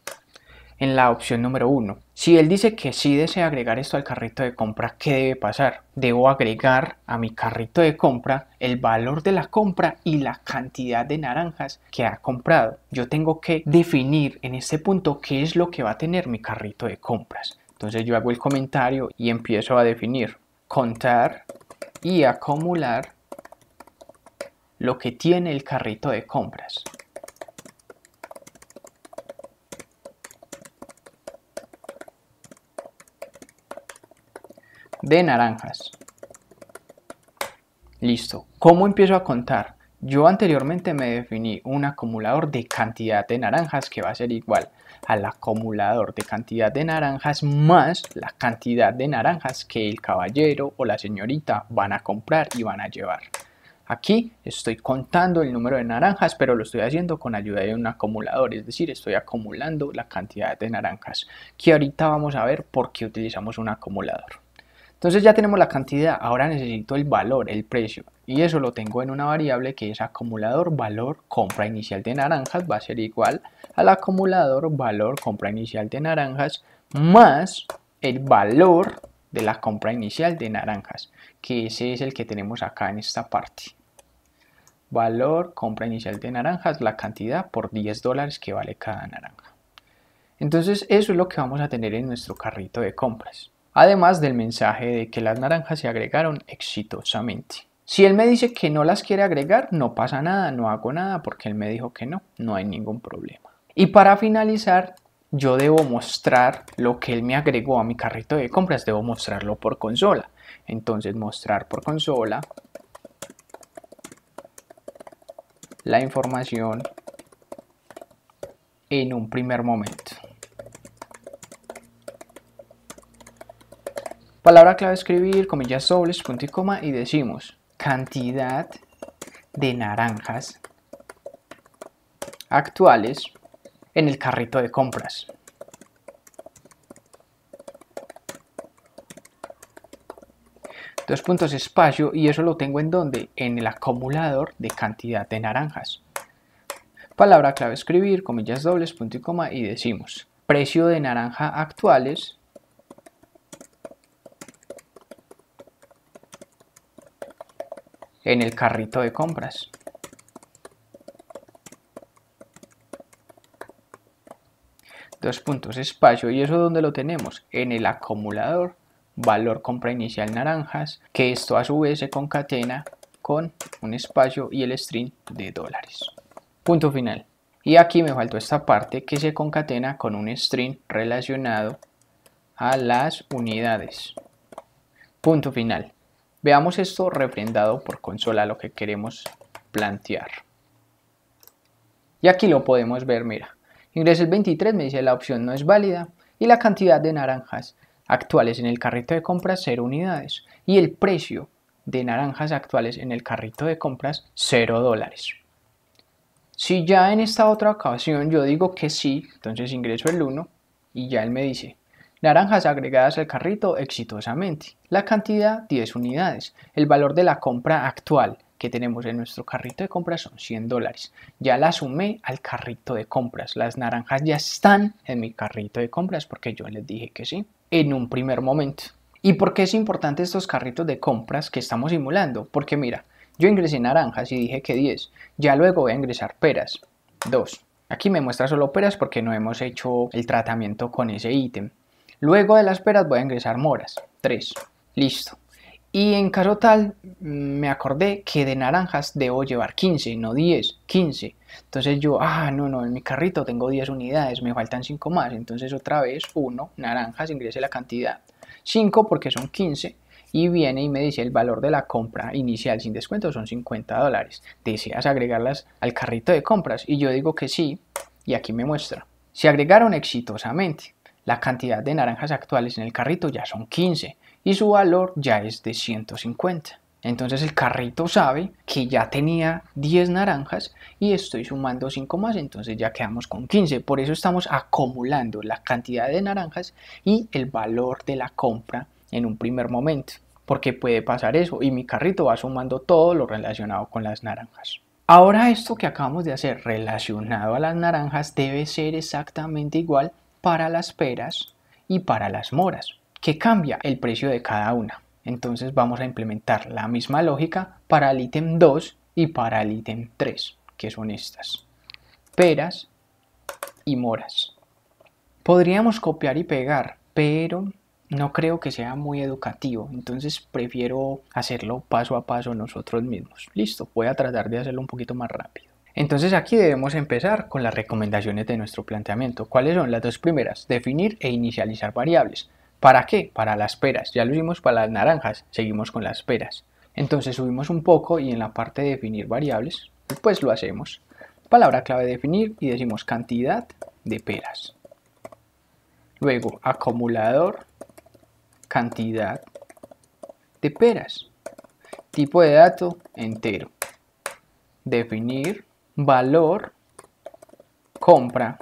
En la opción número 1. Si él dice que sí desea agregar esto al carrito de compra, ¿qué debe pasar? Debo agregar a mi carrito de compra el valor de la compra y la cantidad de naranjas que ha comprado. Yo tengo que definir en este punto qué es lo que va a tener mi carrito de compras. Entonces yo hago el comentario y empiezo a definir contar y acumular lo que tiene el carrito de compras. De naranjas. Listo. ¿Cómo empiezo a contar? Yo anteriormente me definí un acumulador de cantidad de naranjas que va a ser igual al acumulador de cantidad de naranjas más la cantidad de naranjas que el caballero o la señorita van a comprar y van a llevar. Aquí estoy contando el número de naranjas, pero lo estoy haciendo con ayuda de un acumulador, es decir, estoy acumulando la cantidad de naranjas, que ahorita vamos a ver por qué utilizamos un acumulador. Entonces ya tenemos la cantidad, ahora necesito el valor, el precio, y eso lo tengo en una variable que es acumulador valor compra inicial de naranjas, va a ser igual al acumulador valor compra inicial de naranjas más el valor de la compra inicial de naranjas, que ese es el que tenemos acá en esta parte. Valor compra inicial de naranjas, la cantidad por $10 que vale cada naranja. Entonces eso es lo que vamos a tener en nuestro carrito de compras. Además del mensaje de que las naranjas se agregaron exitosamente. Si él me dice que no las quiere agregar, no pasa nada, no hago nada porque él me dijo que no, no hay ningún problema. Y para finalizar, yo debo mostrar lo que él me agregó a mi carrito de compras, debo mostrarlo por consola. Entonces mostrar por consola la información en un primer momento. Palabra clave escribir, comillas dobles, punto y coma y decimos cantidad de naranjas actuales en el carrito de compras. Dos puntos espacio y eso lo tengo en donde, en el acumulador de cantidad de naranjas. Palabra clave escribir, comillas dobles, punto y coma y decimos precio de naranja actuales en el carrito de compras. Dos puntos espacio y eso donde lo tenemos en el acumulador valor compra inicial naranjas, que esto a su vez se concatena con un espacio y el string de dólares. Punto final. Y aquí me faltó esta parte que se concatena con un string relacionado a las unidades. Punto final. Veamos esto refrendado por consola, lo que queremos plantear. Y aquí lo podemos ver, mira. Ingresé el 23, me dice la opción no es válida. Y la cantidad de naranjas actuales en el carrito de compras, 0 unidades. Y el precio de naranjas actuales en el carrito de compras, $0. Si ya en esta otra ocasión yo digo que sí, entonces ingreso el 1 y ya él me dice naranjas agregadas al carrito exitosamente. La cantidad 10 unidades. El valor de la compra actual que tenemos en nuestro carrito de compras son $100. Ya la sumé al carrito de compras. Las naranjas ya están en mi carrito de compras porque yo les dije que sí en un primer momento. ¿Y por qué es importante estos carritos de compras que estamos simulando? Porque mira, yo ingresé naranjas y dije que 10. Ya luego voy a ingresar peras. 2. Aquí me muestra solo peras porque no hemos hecho el tratamiento con ese ítem. Luego de las peras voy a ingresar moras, 3, listo. Y en caso tal, me acordé que de naranjas debo llevar 15, no 10, 15. Entonces yo, no, en mi carrito tengo 10 unidades, me faltan 5 más. Entonces otra vez, 1, naranjas, ingrese la cantidad. 5 porque son 15 y viene y me dice el valor de la compra inicial sin descuento son $50. ¿Deseas agregarlas al carrito de compras? Y yo digo que sí, y aquí me muestra. Se agregaron exitosamente. La cantidad de naranjas actuales en el carrito ya son 15 y su valor ya es de 150. Entonces el carrito sabe que ya tenía 10 naranjas y estoy sumando 5 más, entonces ya quedamos con 15. Por eso estamos acumulando la cantidad de naranjas y el valor de la compra en un primer momento. Porque puede pasar eso y mi carrito va sumando todo lo relacionado con las naranjas. Ahora esto que acabamos de hacer relacionado a las naranjas debe ser exactamente igual para las peras y para las moras, que cambia el precio de cada una. Entonces vamos a implementar la misma lógica para el ítem 2 y para el ítem 3, que son estas, peras y moras. Podríamos copiar y pegar, pero no creo que sea muy educativo, entonces prefiero hacerlo paso a paso nosotros mismos. Listo, voy a tratar de hacerlo un poquito más rápido. Entonces aquí debemos empezar con las recomendaciones de nuestro planteamiento. ¿Cuáles son las dos primeras? Definir e inicializar variables. ¿Para qué? Para las peras. Ya lo hicimos para las naranjas, seguimos con las peras. Entonces subimos un poco y en la parte de definir variables, pues lo hacemos. Palabra clave definir y decimos cantidad de peras. Luego acumulador, cantidad de peras. Tipo de dato entero. Definir valor compra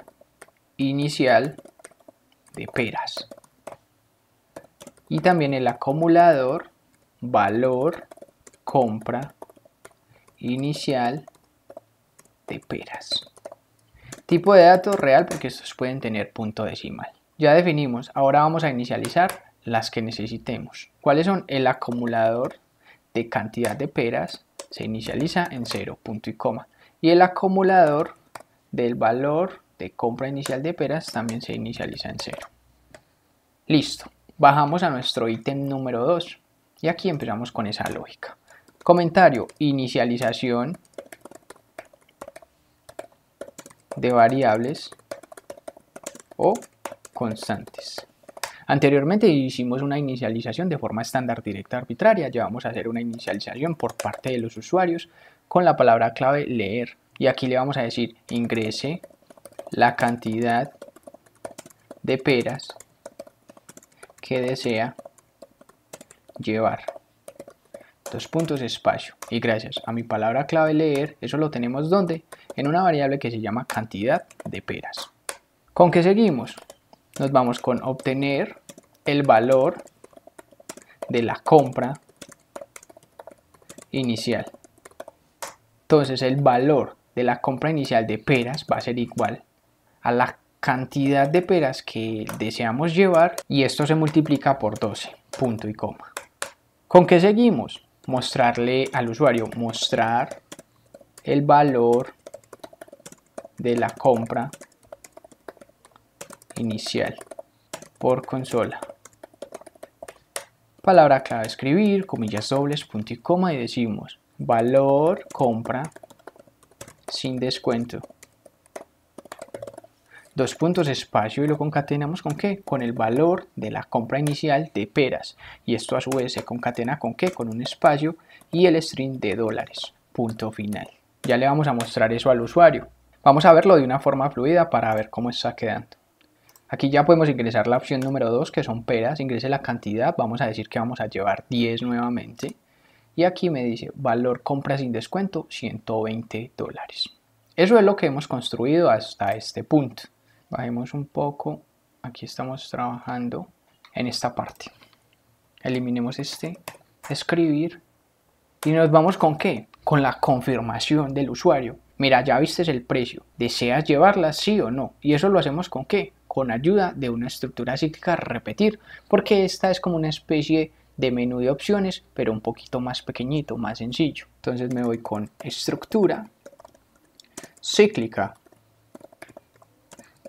inicial de peras. Y también el acumulador valor compra inicial de peras. Tipo de datos real porque estos pueden tener punto decimal. Ya definimos, ahora vamos a inicializar las que necesitemos. ¿Cuáles son? El acumulador de cantidad de peras se inicializa en 0, punto y coma. Y el acumulador del valor de compra inicial de peras también se inicializa en 0. Listo. Bajamos a nuestro ítem número 2 y aquí empezamos con esa lógica. Comentario, inicialización de variables o constantes. Anteriormente hicimos una inicialización de forma estándar directa arbitraria, ya vamos a hacer una inicialización por parte de los usuarios con la palabra clave leer y aquí le vamos a decir ingrese la cantidad de peras que desea llevar. Dos puntos espacio y gracias a mi palabra clave leer, eso lo tenemos ¿dónde? En una variable que se llama cantidad de peras. ¿Con qué seguimos? Nos vamos con obtener el valor de la compra inicial. Entonces el valor de la compra inicial de peras va a ser igual a la cantidad de peras que deseamos llevar y esto se multiplica por 12, punto y coma. ¿Con qué seguimos? Mostrarle al usuario, mostrar el valor de la compra inicial por consola. Palabra clave escribir, comillas dobles, punto y coma y decimos valor compra sin descuento. Dos puntos espacio y lo concatenamos ¿con qué? Con el valor de la compra inicial de peras y esto a su vez se concatena ¿con qué? Con un espacio y el string de dólares, punto final. Ya le vamos a mostrar eso al usuario. Vamos a verlo de una forma fluida para ver cómo está quedando. Aquí ya podemos ingresar la opción número 2 que son peras, ingrese la cantidad, vamos a decir que vamos a llevar 10 nuevamente y aquí me dice valor compra sin descuento $120. Eso es lo que hemos construido hasta este punto. Bajemos un poco, aquí estamos trabajando en esta parte. Eliminemos este escribir y nos vamos ¿con qué? Con la confirmación del usuario. Mira, ya viste el precio, ¿deseas llevarla sí o no? Y eso lo hacemos ¿con qué? Con ayuda de una estructura cíclica repetir, porque esta es como una especie de menú de opciones, pero un poquito más pequeñito, más sencillo. Entonces me voy con estructura cíclica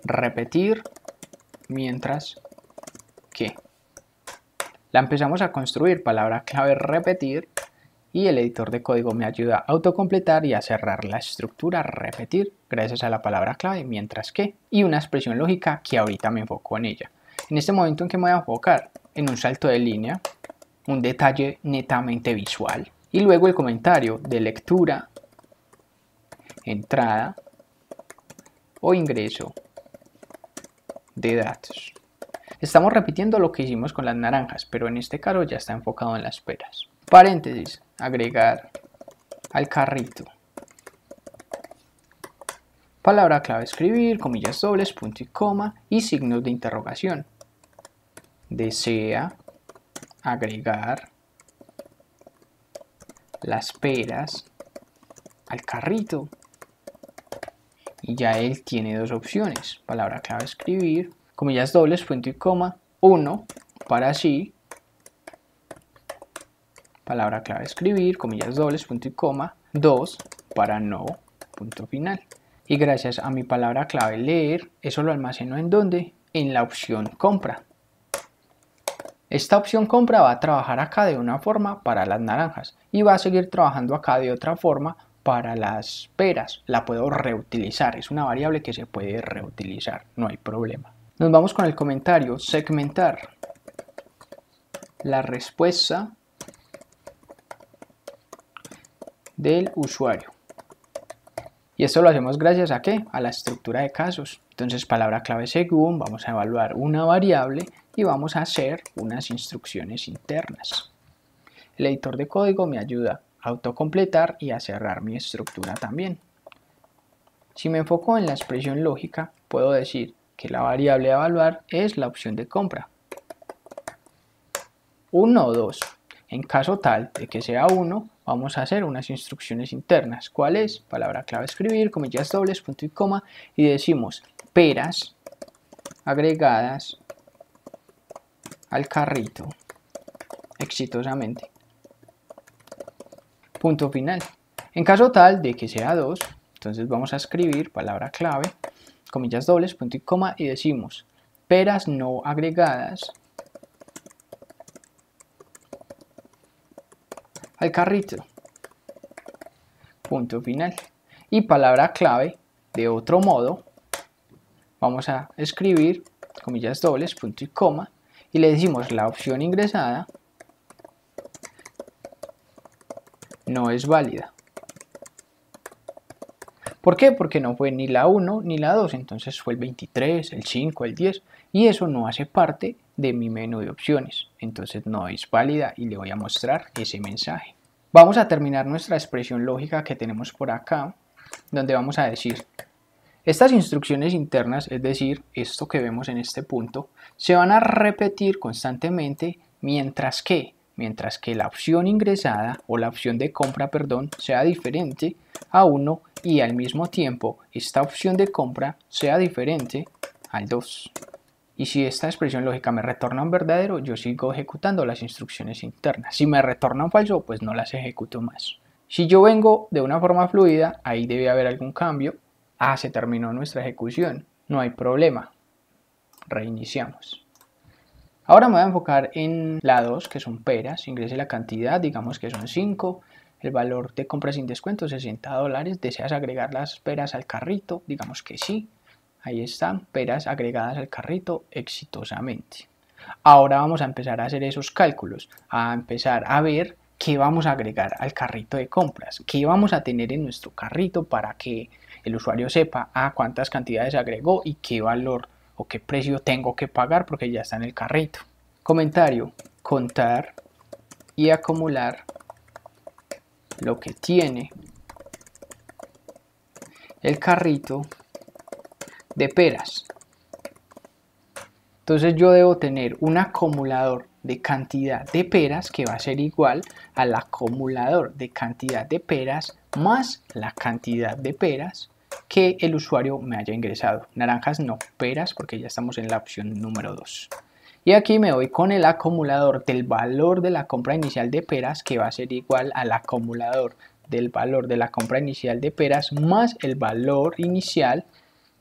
repetir mientras que la empezamos a construir, palabra clave repetir y el editor de código me ayuda a autocompletar y a cerrar la estructura repetir gracias a la palabra clave mientras que y una expresión lógica que ahorita me enfoco en ella. En este momento en que me voy a enfocar en un salto de línea, un detalle netamente visual y luego el comentario de lectura, entrada o ingreso de datos. Estamos repitiendo lo que hicimos con las naranjas, pero en este caso ya está enfocado en las peras. Paréntesis, agregar al carrito. Palabra clave escribir, comillas dobles, punto y coma y signos de interrogación. Desea agregar las peras al carrito. Y ya él tiene dos opciones, palabra clave escribir, comillas dobles, punto y coma, 1 para sí, palabra clave escribir, comillas dobles, punto y coma, 2 para no, punto final. Y gracias a mi palabra clave leer, eso lo almaceno ¿en dónde? En la opción compra. Esta opción compra va a trabajar acá de una forma para las naranjas y va a seguir trabajando acá de otra forma para las peras. La puedo reutilizar, es una variable que se puede reutilizar, no hay problema. Nos vamos con el comentario segmentar. La respuesta del usuario. Y esto lo hacemos gracias a ¿qué? A la estructura de casos. Entonces, palabra clave según, vamos a evaluar una variable y vamos a hacer unas instrucciones internas. El editor de código me ayuda a autocompletar y a cerrar mi estructura también. Si me enfoco en la expresión lógica, puedo decir que la variable a evaluar es la opción de compra. 1 o 2. En caso tal de que sea 1, vamos a hacer unas instrucciones internas. ¿Cuál es? Palabra clave escribir, comillas dobles, punto y coma, y decimos peras agregadas al carrito exitosamente. Punto final. En caso tal de que sea 2, entonces vamos a escribir palabra clave, comillas dobles, punto y coma, y decimos peras no agregadas al carrito. Punto final. Y palabra clave, de otro modo, vamos a escribir, comillas dobles, punto y coma, y le decimos la opción ingresada no es válida. ¿Por qué? Porque no fue ni la 1 ni la 2, entonces fue el 23, el 5, el 10, y eso no hace parte de mi menú de opciones, entonces no es válida y le voy a mostrar ese mensaje. Vamos a terminar nuestra expresión lógica que tenemos por acá, donde vamos a decir, estas instrucciones internas, es decir, esto que vemos en este punto, se van a repetir constantemente mientras que la opción ingresada o la opción de compra, perdón, sea diferente a 1 y al mismo tiempo esta opción de compra sea diferente al 2. Y si esta expresión lógica me retorna un verdadero, yo sigo ejecutando las instrucciones internas. Si me retorna un falso, pues no las ejecuto más. Si yo vengo de una forma fluida, ahí debe haber algún cambio. Ah, se terminó nuestra ejecución. No hay problema. Reiniciamos. Ahora me voy a enfocar en la 2, que son peras. Ingrese la cantidad, digamos que son 5. El valor de compra sin descuento, $60. ¿Deseas agregar las peras al carrito? Digamos que sí. Ahí están, peras agregadas al carrito exitosamente. Ahora vamos a empezar a hacer esos cálculos, a empezar a ver qué vamos a agregar al carrito de compras, qué vamos a tener en nuestro carrito para que el usuario sepa cuántas cantidades agregó y qué valor o qué precio tengo que pagar porque ya está en el carrito. Comentario: contar y acumular lo que tiene el carrito de peras. Entonces yo debo tener un acumulador de cantidad de peras que va a ser igual al acumulador de cantidad de peras más la cantidad de peras que el usuario me haya ingresado. Naranjas no, peras, porque ya estamos en la opción número 2. Y aquí me voy con el acumulador del valor de la compra inicial de peras, que va a ser igual al acumulador del valor de la compra inicial de peras más el valor inicial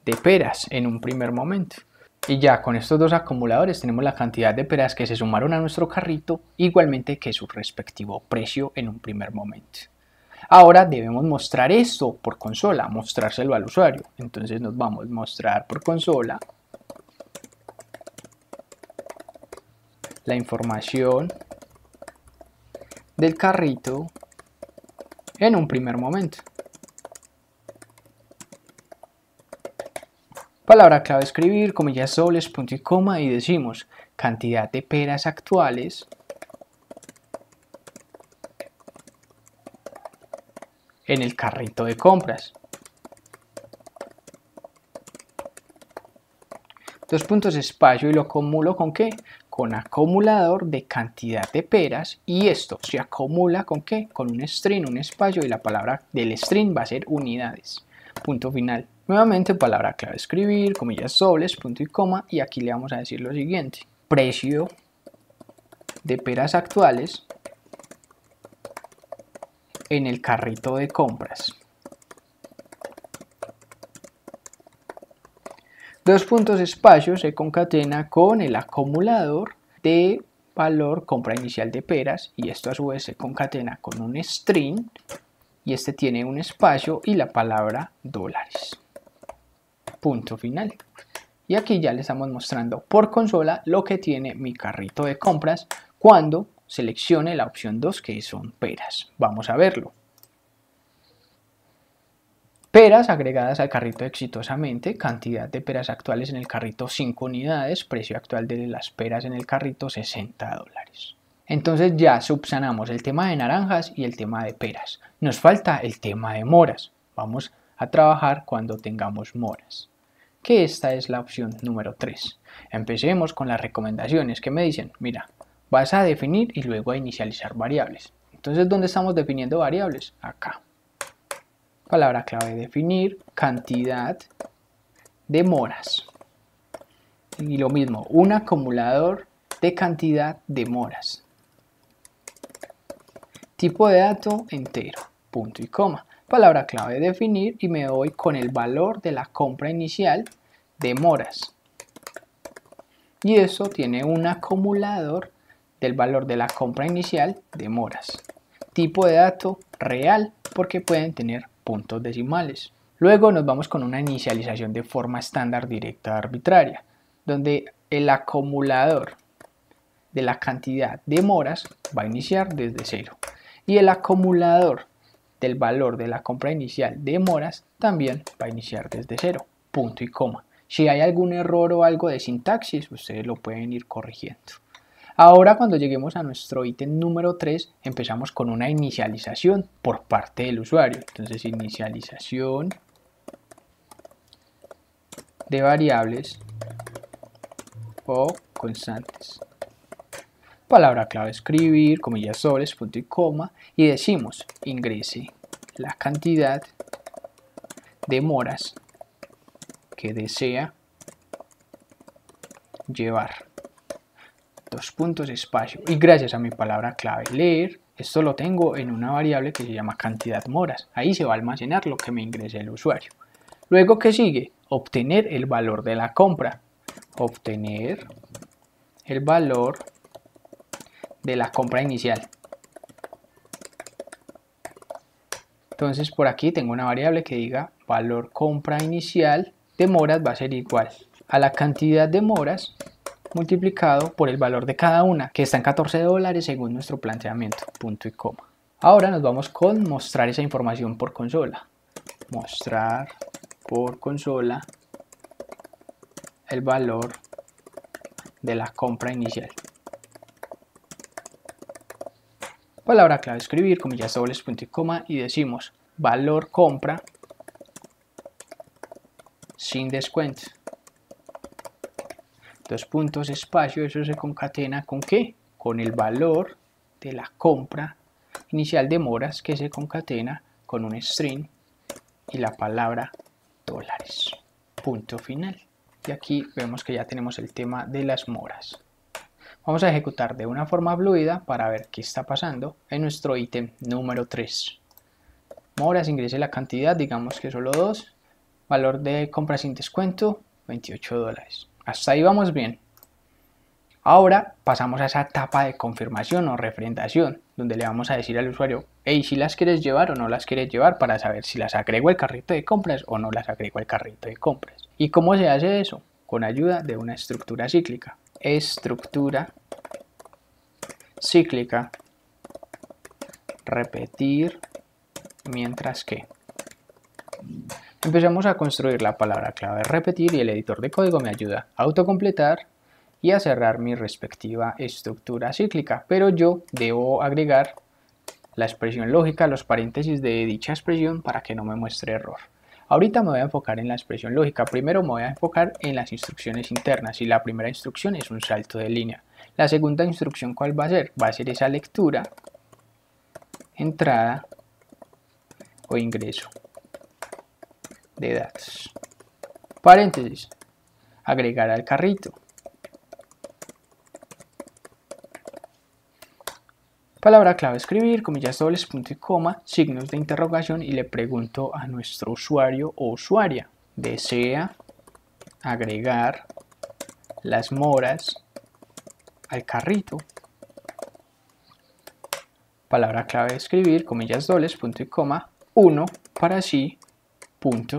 de peras en un primer momento. Y ya con estos dos acumuladores tenemos la cantidad de peras que se sumaron a nuestro carrito, igualmente que su respectivo precio en un primer momento. Ahora debemos mostrar esto por consola, mostrárselo al usuario. Entonces nos vamos a mostrar por consola la información del carrito en un primer momento. Palabra clave escribir, comillas dobles, punto y coma, y decimos cantidad de peras actuales en el carrito de compras. Dos puntos espacio y lo acumulo ¿con qué? Con acumulador de cantidad de peras, y esto se acumula ¿con qué? Con un string, un espacio, y la palabra del string va a ser unidades. Punto final. Nuevamente palabra clave escribir, comillas dobles, punto y coma, y aquí le vamos a decir lo siguiente: precio de peras actuales en el carrito de compras. Dos puntos espacio se concatena con el acumulador de valor compra inicial de peras, y esto a su vez se concatena con un string, y este tiene un espacio y la palabra dólares. Punto final. Y aquí ya le estamos mostrando por consola lo que tiene mi carrito de compras cuando seleccione la opción 2, que son peras. Vamos a verlo. Peras agregadas al carrito exitosamente, cantidad de peras actuales en el carrito 5 unidades, precio actual de las peras en el carrito $60. Entonces ya subsanamos el tema de naranjas y el tema de peras. Nos falta el tema de moras. Vamos a trabajar cuando tengamos moras, que esta es la opción número 3. Empecemos con las recomendaciones que me dicen, mira, vas a definir y luego a inicializar variables. Entonces, ¿dónde estamos definiendo variables? Acá. Palabra clave definir, cantidad de moras. Y lo mismo, un acumulador de cantidad de moras. Tipo de dato entero, punto y coma. Palabra clave definir y me voy con el valor de la compra inicial de moras. Y eso tiene un acumulador del valor de la compra inicial de moras. Tipo de dato real porque pueden tener puntos decimales. Luego nos vamos con una inicialización de forma estándar directa arbitraria, donde el acumulador de la cantidad de moras va a iniciar desde 0 y el acumulador del valor de la compra inicial de moras también va a iniciar desde 0, punto y coma. Si hay algún error o algo de sintaxis, ustedes lo pueden ir corrigiendo. Ahora, cuando lleguemos a nuestro ítem número 3, empezamos con una inicialización por parte del usuario. Entonces, inicialización de variables o constantes. Palabra clave escribir, comillas dobles, punto y coma, y decimos ingrese la cantidad de moras que desea llevar. Dos puntos, espacio. Y gracias a mi palabra clave leer, esto lo tengo en una variable que se llama cantidad moras. Ahí se va a almacenar lo que me ingrese el usuario. Luego, ¿qué sigue? Obtener el valor de la compra. Obtener el valor de la compra inicial. Entonces, por aquí tengo una variable que diga valor compra inicial de moras va a ser igual a la cantidad de moras multiplicado por el valor de cada una, que está en $14 según nuestro planteamiento, punto y coma. Ahora nos vamos con mostrar esa información por consola. Mostrar por consola el valor de la compra inicial. Palabra clave escribir, comillas dobles, punto y coma, y decimos valor compra sin descuento. Dos puntos, espacio, eso se concatena ¿con qué? Con el valor de la compra inicial de moras que se concatena con un string y la palabra dólares. Punto final. Y aquí vemos que ya tenemos el tema de las moras. Vamos a ejecutar de una forma fluida para ver qué está pasando en nuestro ítem número 3. Moras, ingrese la cantidad, digamos que solo 2. Valor de compra sin descuento, $28. Hasta ahí vamos bien. Ahora pasamos a esa etapa de confirmación o refrendación, donde le vamos a decir al usuario, hey, si las quieres llevar o no las quieres llevar, para saber si las agrego al carrito de compras o no las agrego al carrito de compras. ¿Y cómo se hace eso? Con ayuda de una estructura cíclica. Estructura cíclica, repetir, mientras que. Empezamos a construir la palabra clave repetir y el editor de código me ayuda a autocompletar y a cerrar mi respectiva estructura cíclica, pero yo debo agregar la expresión lógica, los paréntesis de dicha expresión para que no me muestre error. Ahorita me voy a enfocar en la expresión lógica, primero me voy a enfocar en las instrucciones internas y la primera instrucción es un salto de línea. La segunda instrucción, ¿cuál va a ser? Va a ser esa lectura, entrada o ingreso de datos. Paréntesis, agregar al carrito. Palabra clave escribir, comillas dobles, punto y coma, signos de interrogación y le pregunto a nuestro usuario o usuaria, ¿desea agregar las moras al carrito? Palabra clave escribir, comillas dobles, punto y coma, 1 para sí, punto.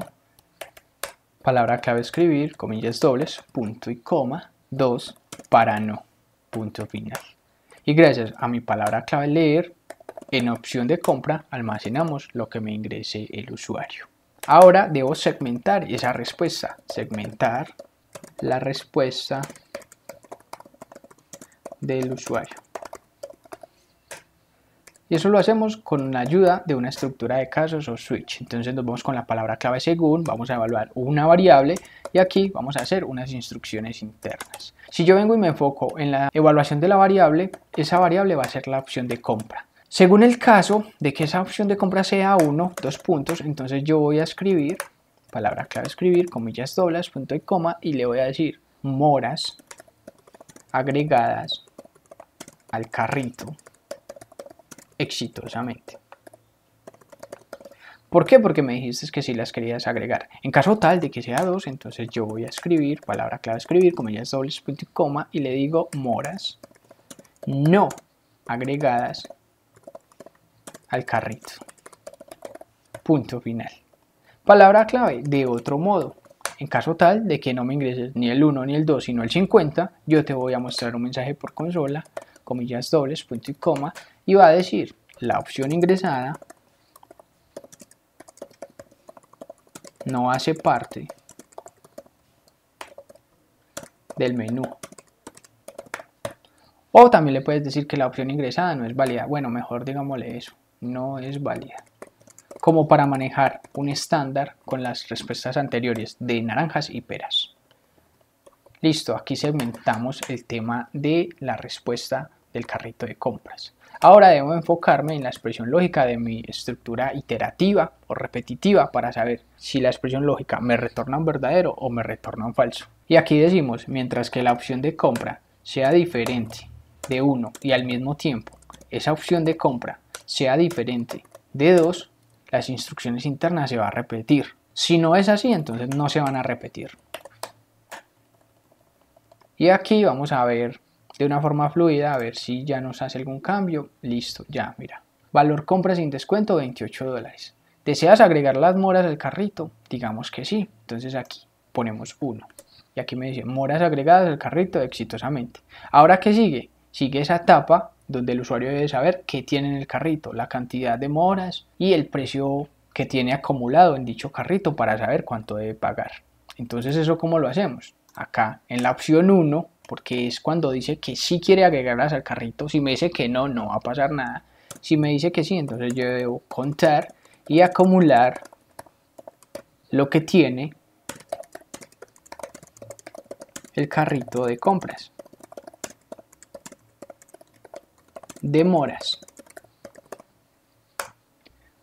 Palabra clave escribir, comillas dobles, punto y coma, 2 para no, punto final. Y gracias a mi palabra clave leer, en opción de compra almacenamos lo que me ingrese el usuario. Ahora debo segmentar esa respuesta, segmentar la respuesta del usuario. Y eso lo hacemos con la ayuda de una estructura de casos o switch. Entonces nos vamos con la palabra clave según, vamos a evaluar una variable y aquí vamos a hacer unas instrucciones internas. Si yo vengo y me enfoco en la evaluación de la variable, esa variable va a ser la opción de compra. Según el caso de que esa opción de compra sea 1, 2 puntos, entonces yo voy a escribir, palabra clave escribir, comillas doblas, punto y coma, y le voy a decir moras agregadas al carrito exitosamente. ¿Por qué? Porque me dijiste que si las querías agregar. En caso tal de que sea 2, entonces yo voy a escribir, palabra clave escribir, comillas dobles, punto y coma, y le digo moras no agregadas al carrito. Punto final. Palabra clave de otro modo. En caso tal de que no me ingreses ni el 1 ni el 2, sino el 50, yo te voy a mostrar un mensaje por consola, comillas dobles, punto y coma, y va a decir la opción ingresada no hace parte del menú. O también le puedes decir que la opción ingresada no es válida. Bueno, mejor digámosle eso, no es válida. Como para manejar un estándar con las respuestas anteriores de naranjas y peras. Listo, aquí segmentamos el tema de la respuesta del carrito de compras. Ahora debo enfocarme en la expresión lógica de mi estructura iterativa o repetitiva para saber si la expresión lógica me retorna un verdadero o me retorna un falso. Y aquí decimos, mientras que la opción de compra sea diferente de 1 y al mismo tiempo esa opción de compra sea diferente de 2, las instrucciones internas se van a repetir. Si no es así, entonces no se van a repetir. Y aquí vamos a ver de una forma fluida, a ver si ya nos hace algún cambio. Listo, ya, mira. Valor compra sin descuento, $28. ¿Deseas agregar las moras al carrito? Digamos que sí. Entonces aquí ponemos 1. Y aquí me dice moras agregadas al carrito exitosamente. Ahora, ¿qué sigue? Sigue esa etapa donde el usuario debe saber qué tiene en el carrito, la cantidad de moras y el precio que tiene acumulado en dicho carrito para saber cuánto debe pagar. Entonces, ¿eso cómo lo hacemos? Acá en la opción 1, porque es cuando dice que sí quiere agregarlas al carrito. Si me dice que no, no va a pasar nada. Si me dice que sí, entonces yo debo contar y acumular lo que tiene el carrito de compras. De moras.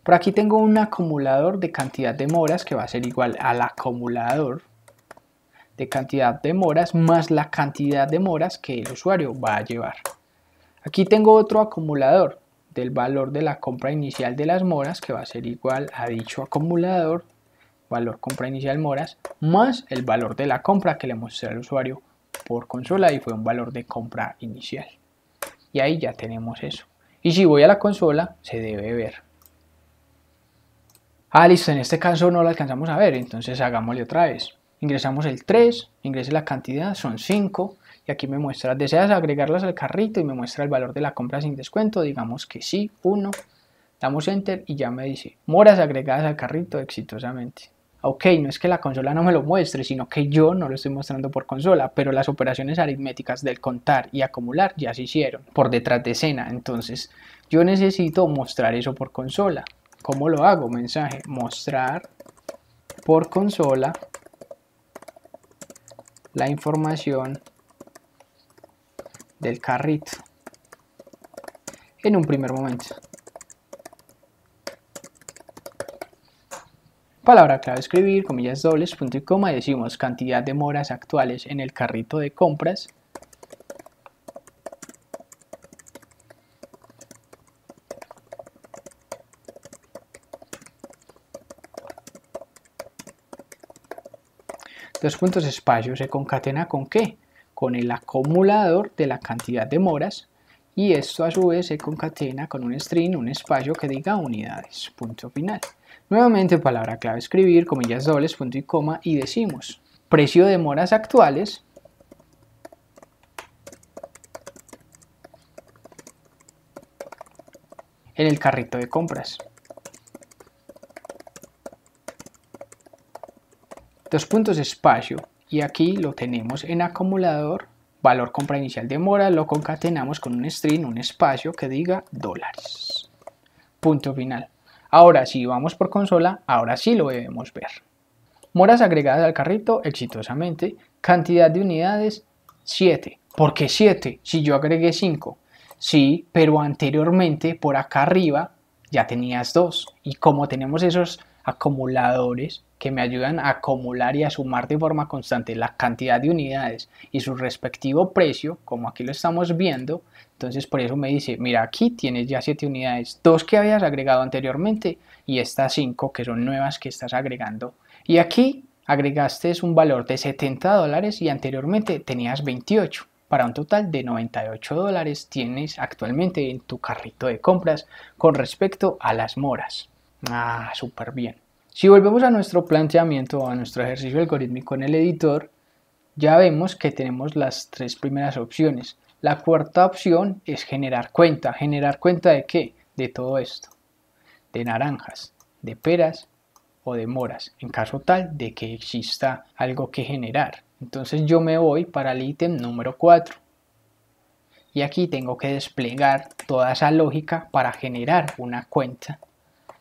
Por aquí tengo un acumulador de cantidad de moras que va a ser igual al acumulador de cantidad de moras más la cantidad de moras que el usuario va a llevar. Aquí tengo otro acumulador del valor de la compra inicial de las moras que va a ser igual a dicho acumulador, valor compra inicial moras, más el valor de la compra que le mostré al usuario por consola y fue un valor de compra inicial. Y ahí ya tenemos eso. Y si voy a la consola, se debe ver. Ah, listo, en este caso no lo alcanzamos a ver, entonces hagámosle otra vez. Ingresamos el 3, ingrese la cantidad, son 5, y aquí me muestra, ¿deseas agregarlas al carrito? Y me muestra el valor de la compra sin descuento, digamos que sí, 1, damos enter y ya me dice, moras agregadas al carrito exitosamente. Ok, no es que la consola no me lo muestre, sino que yo no lo estoy mostrando por consola, pero las operaciones aritméticas del contar y acumular ya se hicieron por detrás de escena, entonces yo necesito mostrar eso por consola. ¿Cómo lo hago? Mensaje, mostrar por consola la información del carrito en un primer momento. Palabra clave escribir, comillas dobles, punto y coma, y decimos cantidad de moras actuales en el carrito de compras. Dos puntos espacio, ¿se concatena con qué? Con el acumulador de la cantidad de moras y esto a su vez se concatena con un string, un espacio que diga unidades, punto final. Nuevamente palabra clave escribir, comillas dobles, punto y coma y decimos precio de moras actuales en el carrito de compras. dos puntos espacio, y aquí lo tenemos en acumulador, valor compra inicial de mora, lo concatenamos con un string, un espacio que diga dólares. Punto final. Ahora si vamos por consola, ahora sí lo debemos ver. Moras agregadas al carrito exitosamente, cantidad de unidades 7. ¿Por qué 7? Si yo agregué 5. Sí, pero anteriormente por acá arriba ya tenías 2. Y como tenemos esos acumuladores que me ayudan a acumular y a sumar de forma constante la cantidad de unidades y su respectivo precio, como aquí lo estamos viendo, entonces por eso me dice, mira, aquí tienes ya 7 unidades, 2 que habías agregado anteriormente y estas 5 que son nuevas que estás agregando. Y aquí agregaste un valor de $70 y anteriormente tenías 28. Para un total de $98 tienes actualmente en tu carrito de compras con respecto a las moras. Súper bien. Si volvemos a nuestro planteamiento, a nuestro ejercicio algorítmico en el editor, ya vemos que tenemos las tres primeras opciones. La cuarta opción es generar cuenta. ¿Generar cuenta de qué? De todo esto. De naranjas, de peras o de moras, en caso tal de que exista algo que generar. Entonces yo me voy para el ítem número 4. Y aquí tengo que desplegar toda esa lógica para generar una cuenta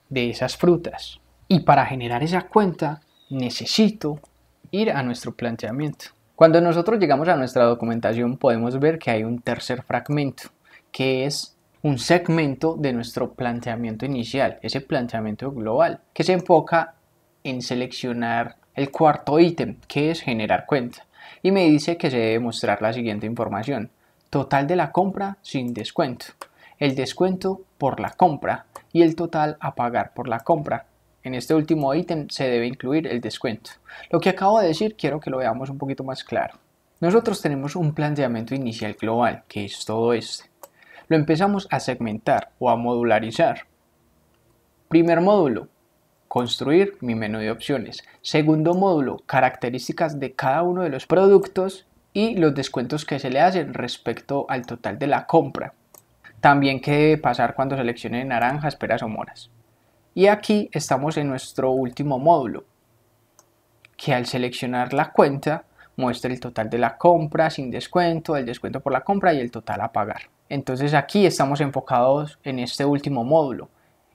de esas frutas. Y para generar esa cuenta necesito ir a nuestro planteamiento. Cuando nosotros llegamos a nuestra documentación podemos ver que hay un tercer fragmento, que es un segmento de nuestro planteamiento inicial, ese planteamiento global, que se enfoca en seleccionar el cuarto ítem, que es generar cuenta. Y me dice que se debe mostrar la siguiente información: total de la compra sin descuento, el descuento por la compra y el total a pagar por la compra. En este último ítem se debe incluir el descuento. Lo que acabo de decir quiero que lo veamos un poquito más claro. Nosotros tenemos un planteamiento inicial global, que es todo este. Lo empezamos a segmentar o a modularizar. Primer módulo, construir mi menú de opciones. Segundo módulo, características de cada uno de los productos y los descuentos que se le hacen respecto al total de la compra. También qué debe pasar cuando seleccione naranjas, peras o moras. Y aquí estamos en nuestro último módulo, que al seleccionar la cuenta muestra el total de la compra sin descuento, el descuento por la compra y el total a pagar. Entonces aquí estamos enfocados en este último módulo.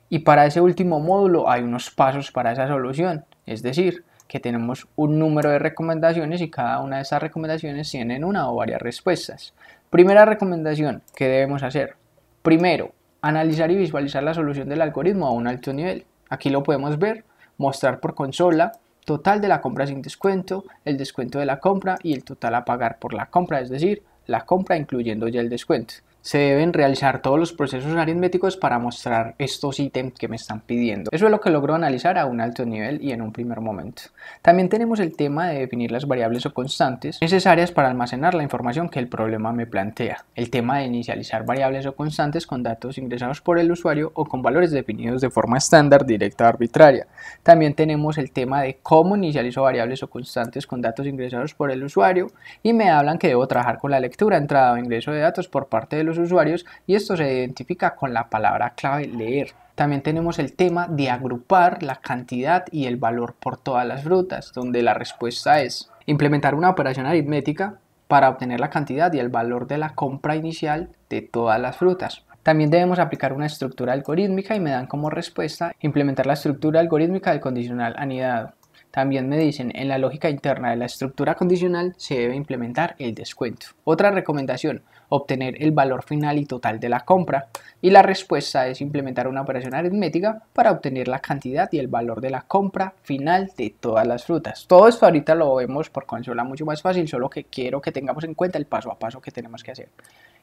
Y para ese último módulo hay unos pasos para esa solución, es decir, que tenemos un número de recomendaciones y cada una de esas recomendaciones tienen una o varias respuestas. Primera recomendación, ¿qué debemos hacer? Primero, analizar y visualizar la solución del algoritmo a un alto nivel. Aquí lo podemos ver, mostrar por consola, total de la compra sin descuento, el descuento de la compra y el total a pagar por la compra, es decir, la compra incluyendo ya el descuento. Se deben realizar todos los procesos aritméticos para mostrar estos ítems que me están pidiendo. Eso es lo que logro analizar a un alto nivel y en un primer momento. También tenemos el tema de definir las variables o constantes necesarias para almacenar la información que el problema me plantea. El tema de inicializar variables o constantes con datos ingresados por el usuario o con valores definidos de forma estándar, directa o arbitraria. También tenemos el tema de cómo inicializo variables o constantes con datos ingresados por el usuario y me hablan que debo trabajar con la lectura, entrada o ingreso de datos por parte de los usuarios y esto se identifica con la palabra clave leer. También tenemos el tema de agrupar la cantidad y el valor por todas las frutas, donde la respuesta es implementar una operación aritmética para obtener la cantidad y el valor de la compra inicial de todas las frutas. También debemos aplicar una estructura algorítmica y me dan como respuesta implementar la estructura algorítmica del condicional anidado. También me dicen, en la lógica interna de la estructura condicional se debe implementar el descuento. Otra recomendación, obtener el valor final y total de la compra. Y la respuesta es implementar una operación aritmética para obtener la cantidad y el valor de la compra final de todas las frutas. Todo esto ahorita lo vemos por consola mucho más fácil, solo que quiero que tengamos en cuenta el paso a paso que tenemos que hacer.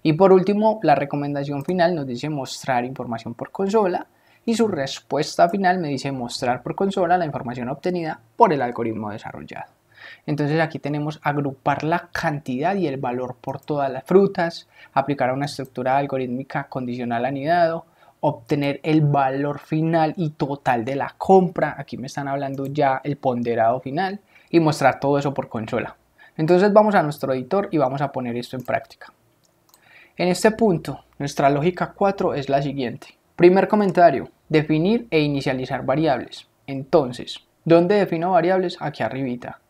Y por último, la recomendación final nos dice mostrar información por consola. Y su respuesta final me dice mostrar por consola la información obtenida por el algoritmo desarrollado. Entonces aquí tenemos agrupar la cantidad y el valor por todas las frutas, aplicar una estructura algorítmica condicional anidado, obtener el valor final y total de la compra, aquí me están hablando ya el ponderado final, y mostrar todo eso por consola. Entonces vamos a nuestro editor y vamos a poner esto en práctica. En este punto, nuestra lógica 4 es la siguiente. Primer comentario, definir e inicializar variables. Entonces, ¿Dónde defino variables? Aquí arribita.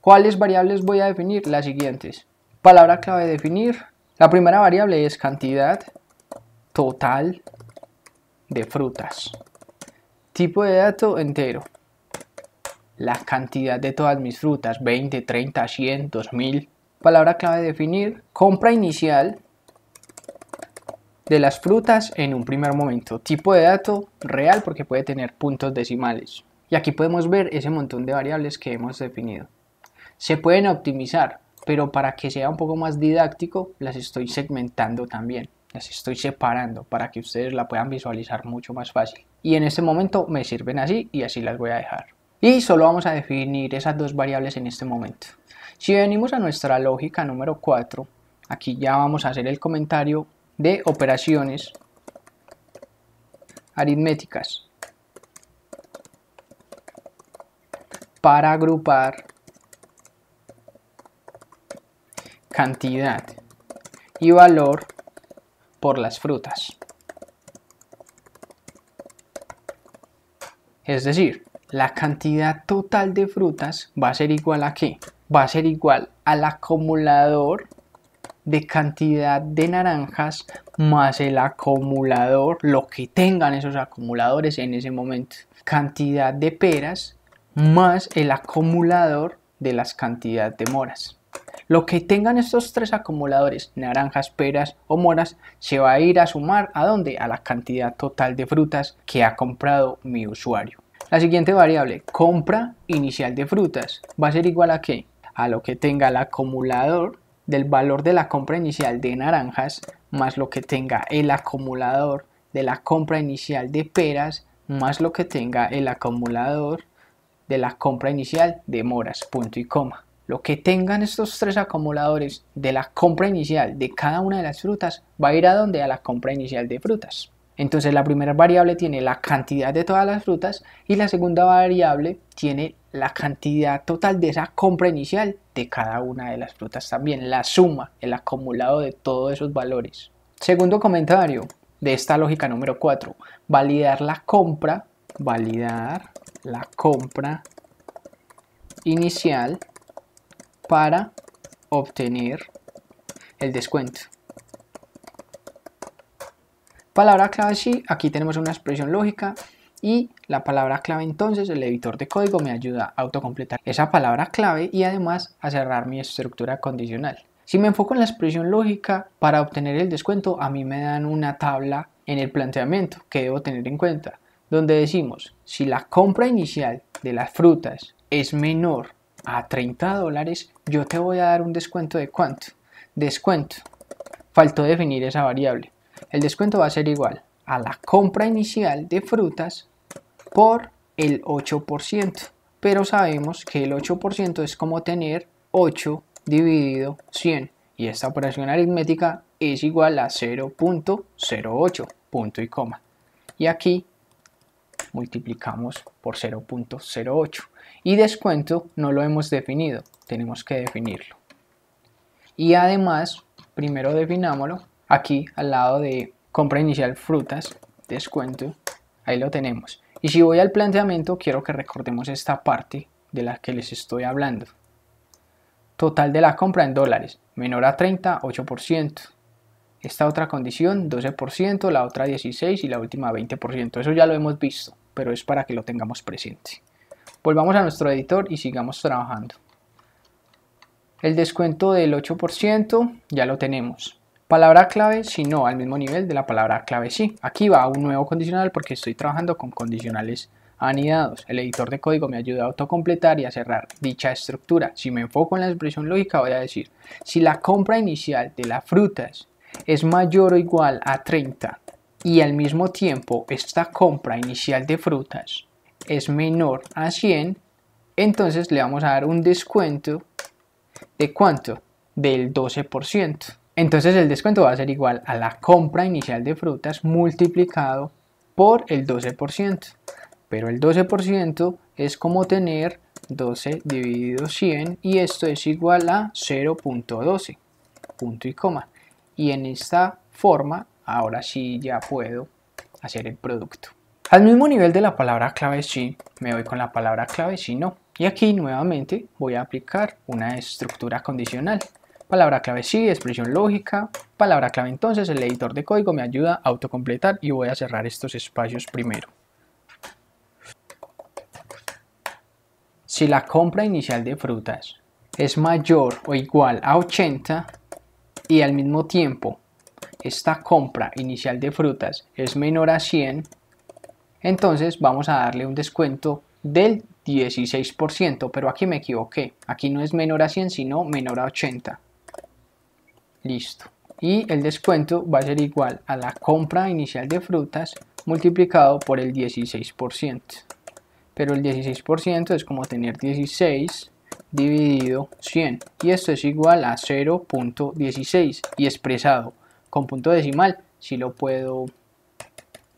¿Cuáles variables voy a definir? Las siguientes. Palabra clave definir. La primera variable es cantidad total de frutas. Tipo de dato entero. La cantidad de todas mis frutas, 20, 30, 100, 2000. Palabra clave definir. Compra inicial de las frutas en un primer momento. Tipo de dato real porque puede tener puntos decimales. Y aquí podemos ver ese montón de variables que hemos definido. Se pueden optimizar, pero para que sea un poco más didáctico, las estoy segmentando también. Las estoy separando para que ustedes la puedan visualizar mucho más fácil. Y en este momento me sirven así y así las voy a dejar. Y solo vamos a definir esas dos variables en este momento. Si venimos a nuestra lógica número 4, aquí ya vamos a hacer el comentario de operaciones aritméticas para agrupar cantidad y valor por las frutas. Es decir, la cantidad total de frutas va a ser igual a ¿qué? Va a ser igual al acumulador de cantidad de naranjas más el acumulador, lo que tengan esos acumuladores en ese momento. Cantidad de peras más el acumulador de las cantidades de moras. Lo que tengan estos tres acumuladores, naranjas, peras o moras, se va a ir a sumar ¿a dónde? A la cantidad total de frutas que ha comprado mi usuario. La siguiente variable, compra inicial de frutas, va a ser igual a ¿qué? A lo que tenga el acumulador del valor de la compra inicial de naranjas más lo que tenga el acumulador de la compra inicial de peras más lo que tenga el acumulador de la compra inicial de moras, punto y coma. Lo que tengan estos tres acumuladores de la compra inicial de cada una de las frutas va a ir a donde? A la compra inicial de frutas. Entonces la primera variable tiene la cantidad de todas las frutas y la segunda variable tiene la cantidad total de esa compra inicial de cada una de las frutas también, la suma, el acumulado de todos esos valores. Segundo comentario de esta lógica número 4, validar la compra inicial para obtener el descuento. Palabra clave sí, aquí tenemos una expresión lógica y la palabra clave entonces el editor de código me ayuda a autocompletar esa palabra clave y además a cerrar mi estructura condicional. Si me enfoco en la expresión lógica, para obtener el descuento a mí me dan una tabla en el planteamiento que debo tener en cuenta, donde decimos si la compra inicial de las frutas es menor a $30, yo te voy a dar un descuento de ¿cuánto? Descuento. Faltó definir esa variable. El descuento va a ser igual a la compra inicial de frutas por el 8%. Pero sabemos que el 8% es como tener 8 dividido 100. Y esta operación aritmética es igual a 0.08, punto y coma. Y aquí multiplicamos por 0.08. Y descuento no lo hemos definido, tenemos que definirlo. Y además, primero definámoslo. Aquí al lado de compra inicial frutas, descuento, ahí lo tenemos. Y si voy al planteamiento, quiero que recordemos esta parte de la que les estoy hablando. Total de la compra en dólares, menor a 30, 8%. Esta otra condición, 12%, la otra 16% y la última 20%. Eso ya lo hemos visto, pero es para que lo tengamos presente. Volvamos a nuestro editor y sigamos trabajando. El descuento del 8% ya lo tenemos. Palabra clave, si no, al mismo nivel de la palabra clave sí. Aquí va un nuevo condicional porque estoy trabajando con condicionales anidados. El editor de código me ayuda a autocompletar y a cerrar dicha estructura. Si me enfoco en la expresión lógica voy a decir, si la compra inicial de las frutas es mayor o igual a 30 y al mismo tiempo esta compra inicial de frutas es menor a 100, entonces le vamos a dar un descuento ¿de cuánto? Del 12%. Entonces el descuento va a ser igual a la compra inicial de frutas multiplicado por el 12%. Pero el 12% es como tener 12 dividido 100 y esto es igual a 0.12, punto y coma. Y en esta forma, ahora sí ya puedo hacer el producto. Al mismo nivel de la palabra clave sí, me voy con la palabra clave sí no. Y aquí nuevamente voy a aplicar una estructura condicional. Palabra clave sí, expresión lógica. Palabra clave entonces, el editor de código me ayuda a autocompletar y voy a cerrar estos espacios primero. Si la compra inicial de frutas es mayor o igual a 80 y al mismo tiempo esta compra inicial de frutas es menor a 100, entonces vamos a darle un descuento del 16%, pero aquí me equivoqué. Aquí no es menor a 100, sino menor a 80. Listo. Y el descuento va a ser igual a la compra inicial de frutas multiplicado por el 16%. Pero el 16% es como tener 16 dividido 100. Y esto es igual a 0.16. Y expresado con punto decimal, si lo puedo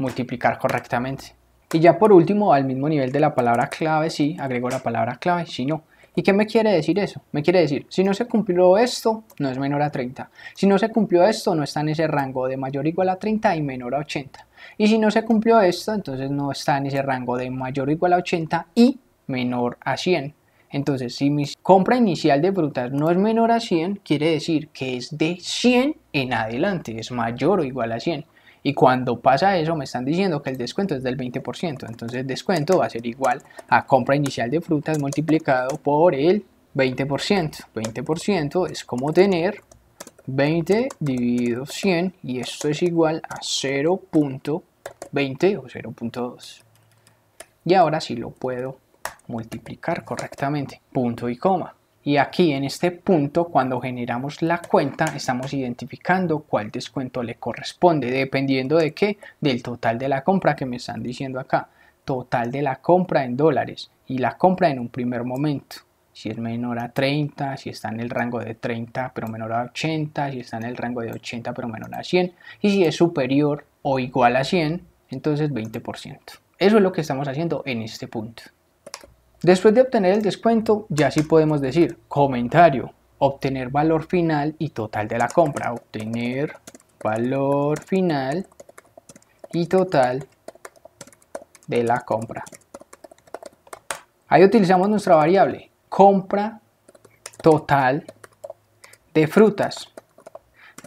multiplicar correctamente. Y ya por último, al mismo nivel de la palabra clave sí, agrego la palabra clave si no. ¿Y qué me quiere decir eso? Me quiere decir, si no se cumplió esto, no es menor a 30. Si no se cumplió esto, no está en ese rango de mayor o igual a 30 y menor a 80. Y si no se cumplió esto, entonces no está en ese rango de mayor o igual a 80 y menor a 100. Entonces, si mi compra inicial de frutas no es menor a 100, quiere decir que es de 100 en adelante, es mayor o igual a 100. Y cuando pasa eso me están diciendo que el descuento es del 20%, entonces el descuento va a ser igual a compra inicial de frutas multiplicado por el 20%. 20% es como tener 20 dividido 100 y esto es igual a 0.20 o 0.2. Y ahora sí lo puedo multiplicar correctamente, punto y coma. Y aquí en este punto, cuando generamos la cuenta, estamos identificando cuál descuento le corresponde, dependiendo de qué, del total de la compra que me están diciendo acá. Total de la compra en dólares y la compra en un primer momento. Si es menor a 30, si está en el rango de 30 pero menor a 80, si está en el rango de 80 pero menor a 100. Y si es superior o igual a 100, entonces 20%. Eso es lo que estamos haciendo en este punto. Después de obtener el descuento, ya sí podemos decir comentario, obtener valor final y total de la compra. Obtener valor final y total de la compra. Ahí utilizamos nuestra variable, compra total de frutas.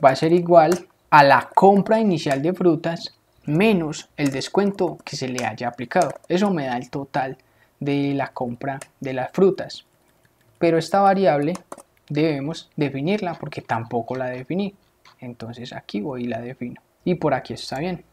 Va a ser igual a la compra inicial de frutas menos el descuento que se le haya aplicado. Eso me da el total de la compra de las frutas, pero esta variable debemos definirla porque tampoco la definí, entonces aquí voy y la defino y por aquí está bien,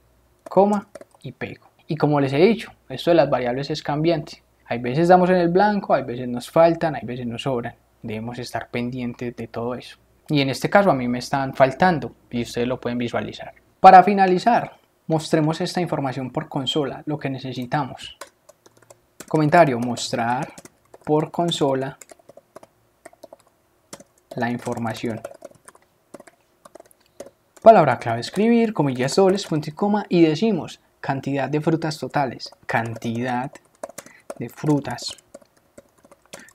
coma y pego. Y como les he dicho, esto de las variables es cambiante, hay veces damos en el blanco, hay veces nos faltan, hay veces nos sobran, debemos estar pendientes de todo eso. Y en este caso a mí me están faltando y ustedes lo pueden visualizar. Para finalizar, mostremos esta información por consola, lo que necesitamos. Comentario, mostrar por consola la información. Palabra clave escribir, comillas dobles, punto y coma y decimos cantidad de frutas totales. Cantidad de frutas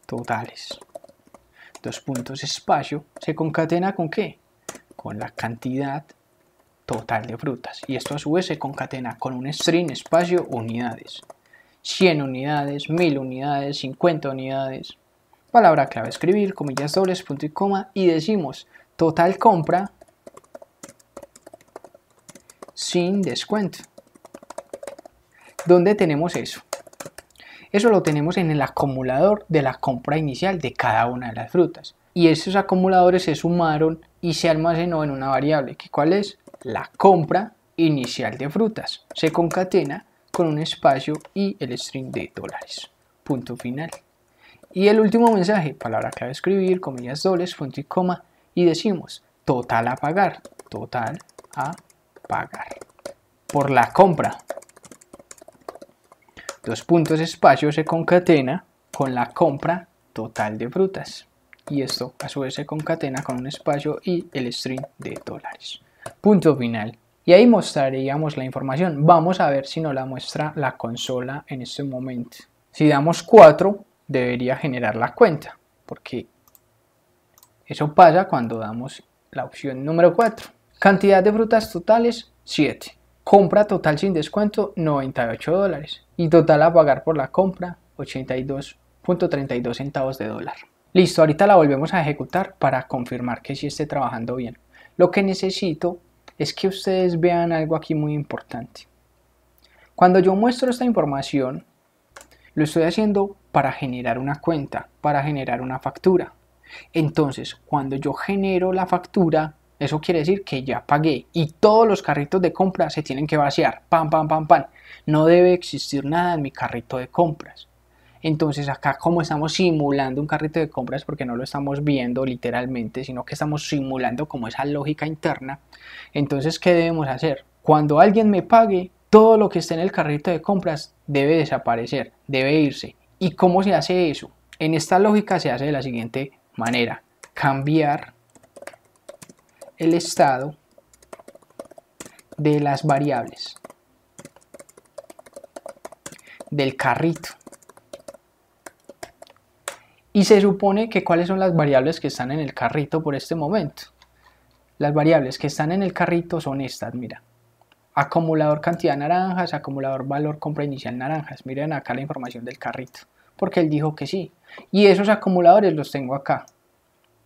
totales. Dos puntos espacio. ¿Se concatena con qué? Con la cantidad total de frutas. Y esto a su vez se concatena con un string espacio unidades. 100 unidades, 1000 unidades, 50 unidades. Palabra clave escribir, comillas dobles, punto y coma y decimos total compra sin descuento. ¿Dónde tenemos eso? Eso lo tenemos en el acumulador de la compra inicial de cada una de las frutas. Y esos acumuladores se sumaron y se almacenó en una variable. ¿Cuál es? La compra inicial de frutas. Se concatena con un espacio y el string de dólares. Punto final. Y el último mensaje, palabra clave escribir, comillas dobles, punto y coma, y decimos total a pagar. Total a pagar. Por la compra. Dos puntos espacio se concatena con la compra total de frutas. Y esto a su vez se concatena con un espacio y el string de dólares. Punto final. Y ahí mostraríamos la información. Vamos a ver si nos la muestra la consola en este momento. Si damos 4, debería generar la cuenta, porque eso pasa cuando damos la opción número 4. Cantidad de frutas totales, 7. Compra total sin descuento, $98. Y total a pagar por la compra, 82.32 centavos de dólar. Listo, ahorita la volvemos a ejecutar para confirmar que sí esté trabajando bien. Lo que necesito es que ustedes vean algo aquí muy importante. Cuando yo muestro esta información, lo estoy haciendo para generar una cuenta, para generar una factura. Entonces, cuando yo genero la factura, eso quiere decir que ya pagué y todos los carritos de compra se tienen que vaciar. Pam, pam, pam, pam. No debe existir nada en mi carrito de compras. Entonces acá, como estamos simulando un carrito de compras, porque no lo estamos viendo literalmente, sino que estamos simulando como esa lógica interna, entonces ¿qué debemos hacer? Cuando alguien me pague, todo lo que esté en el carrito de compras debe desaparecer, debe irse. ¿Y cómo se hace eso? En esta lógica se hace de la siguiente manera: cambiar el estado de las variables del carrito. Y se supone que ¿cuáles son las variables que están en el carrito por este momento? Las variables que están en el carrito son estas, mira. Acumulador cantidad naranjas, acumulador valor compra inicial naranjas. Miren acá la información del carrito, porque él dijo que sí. Y esos acumuladores los tengo acá.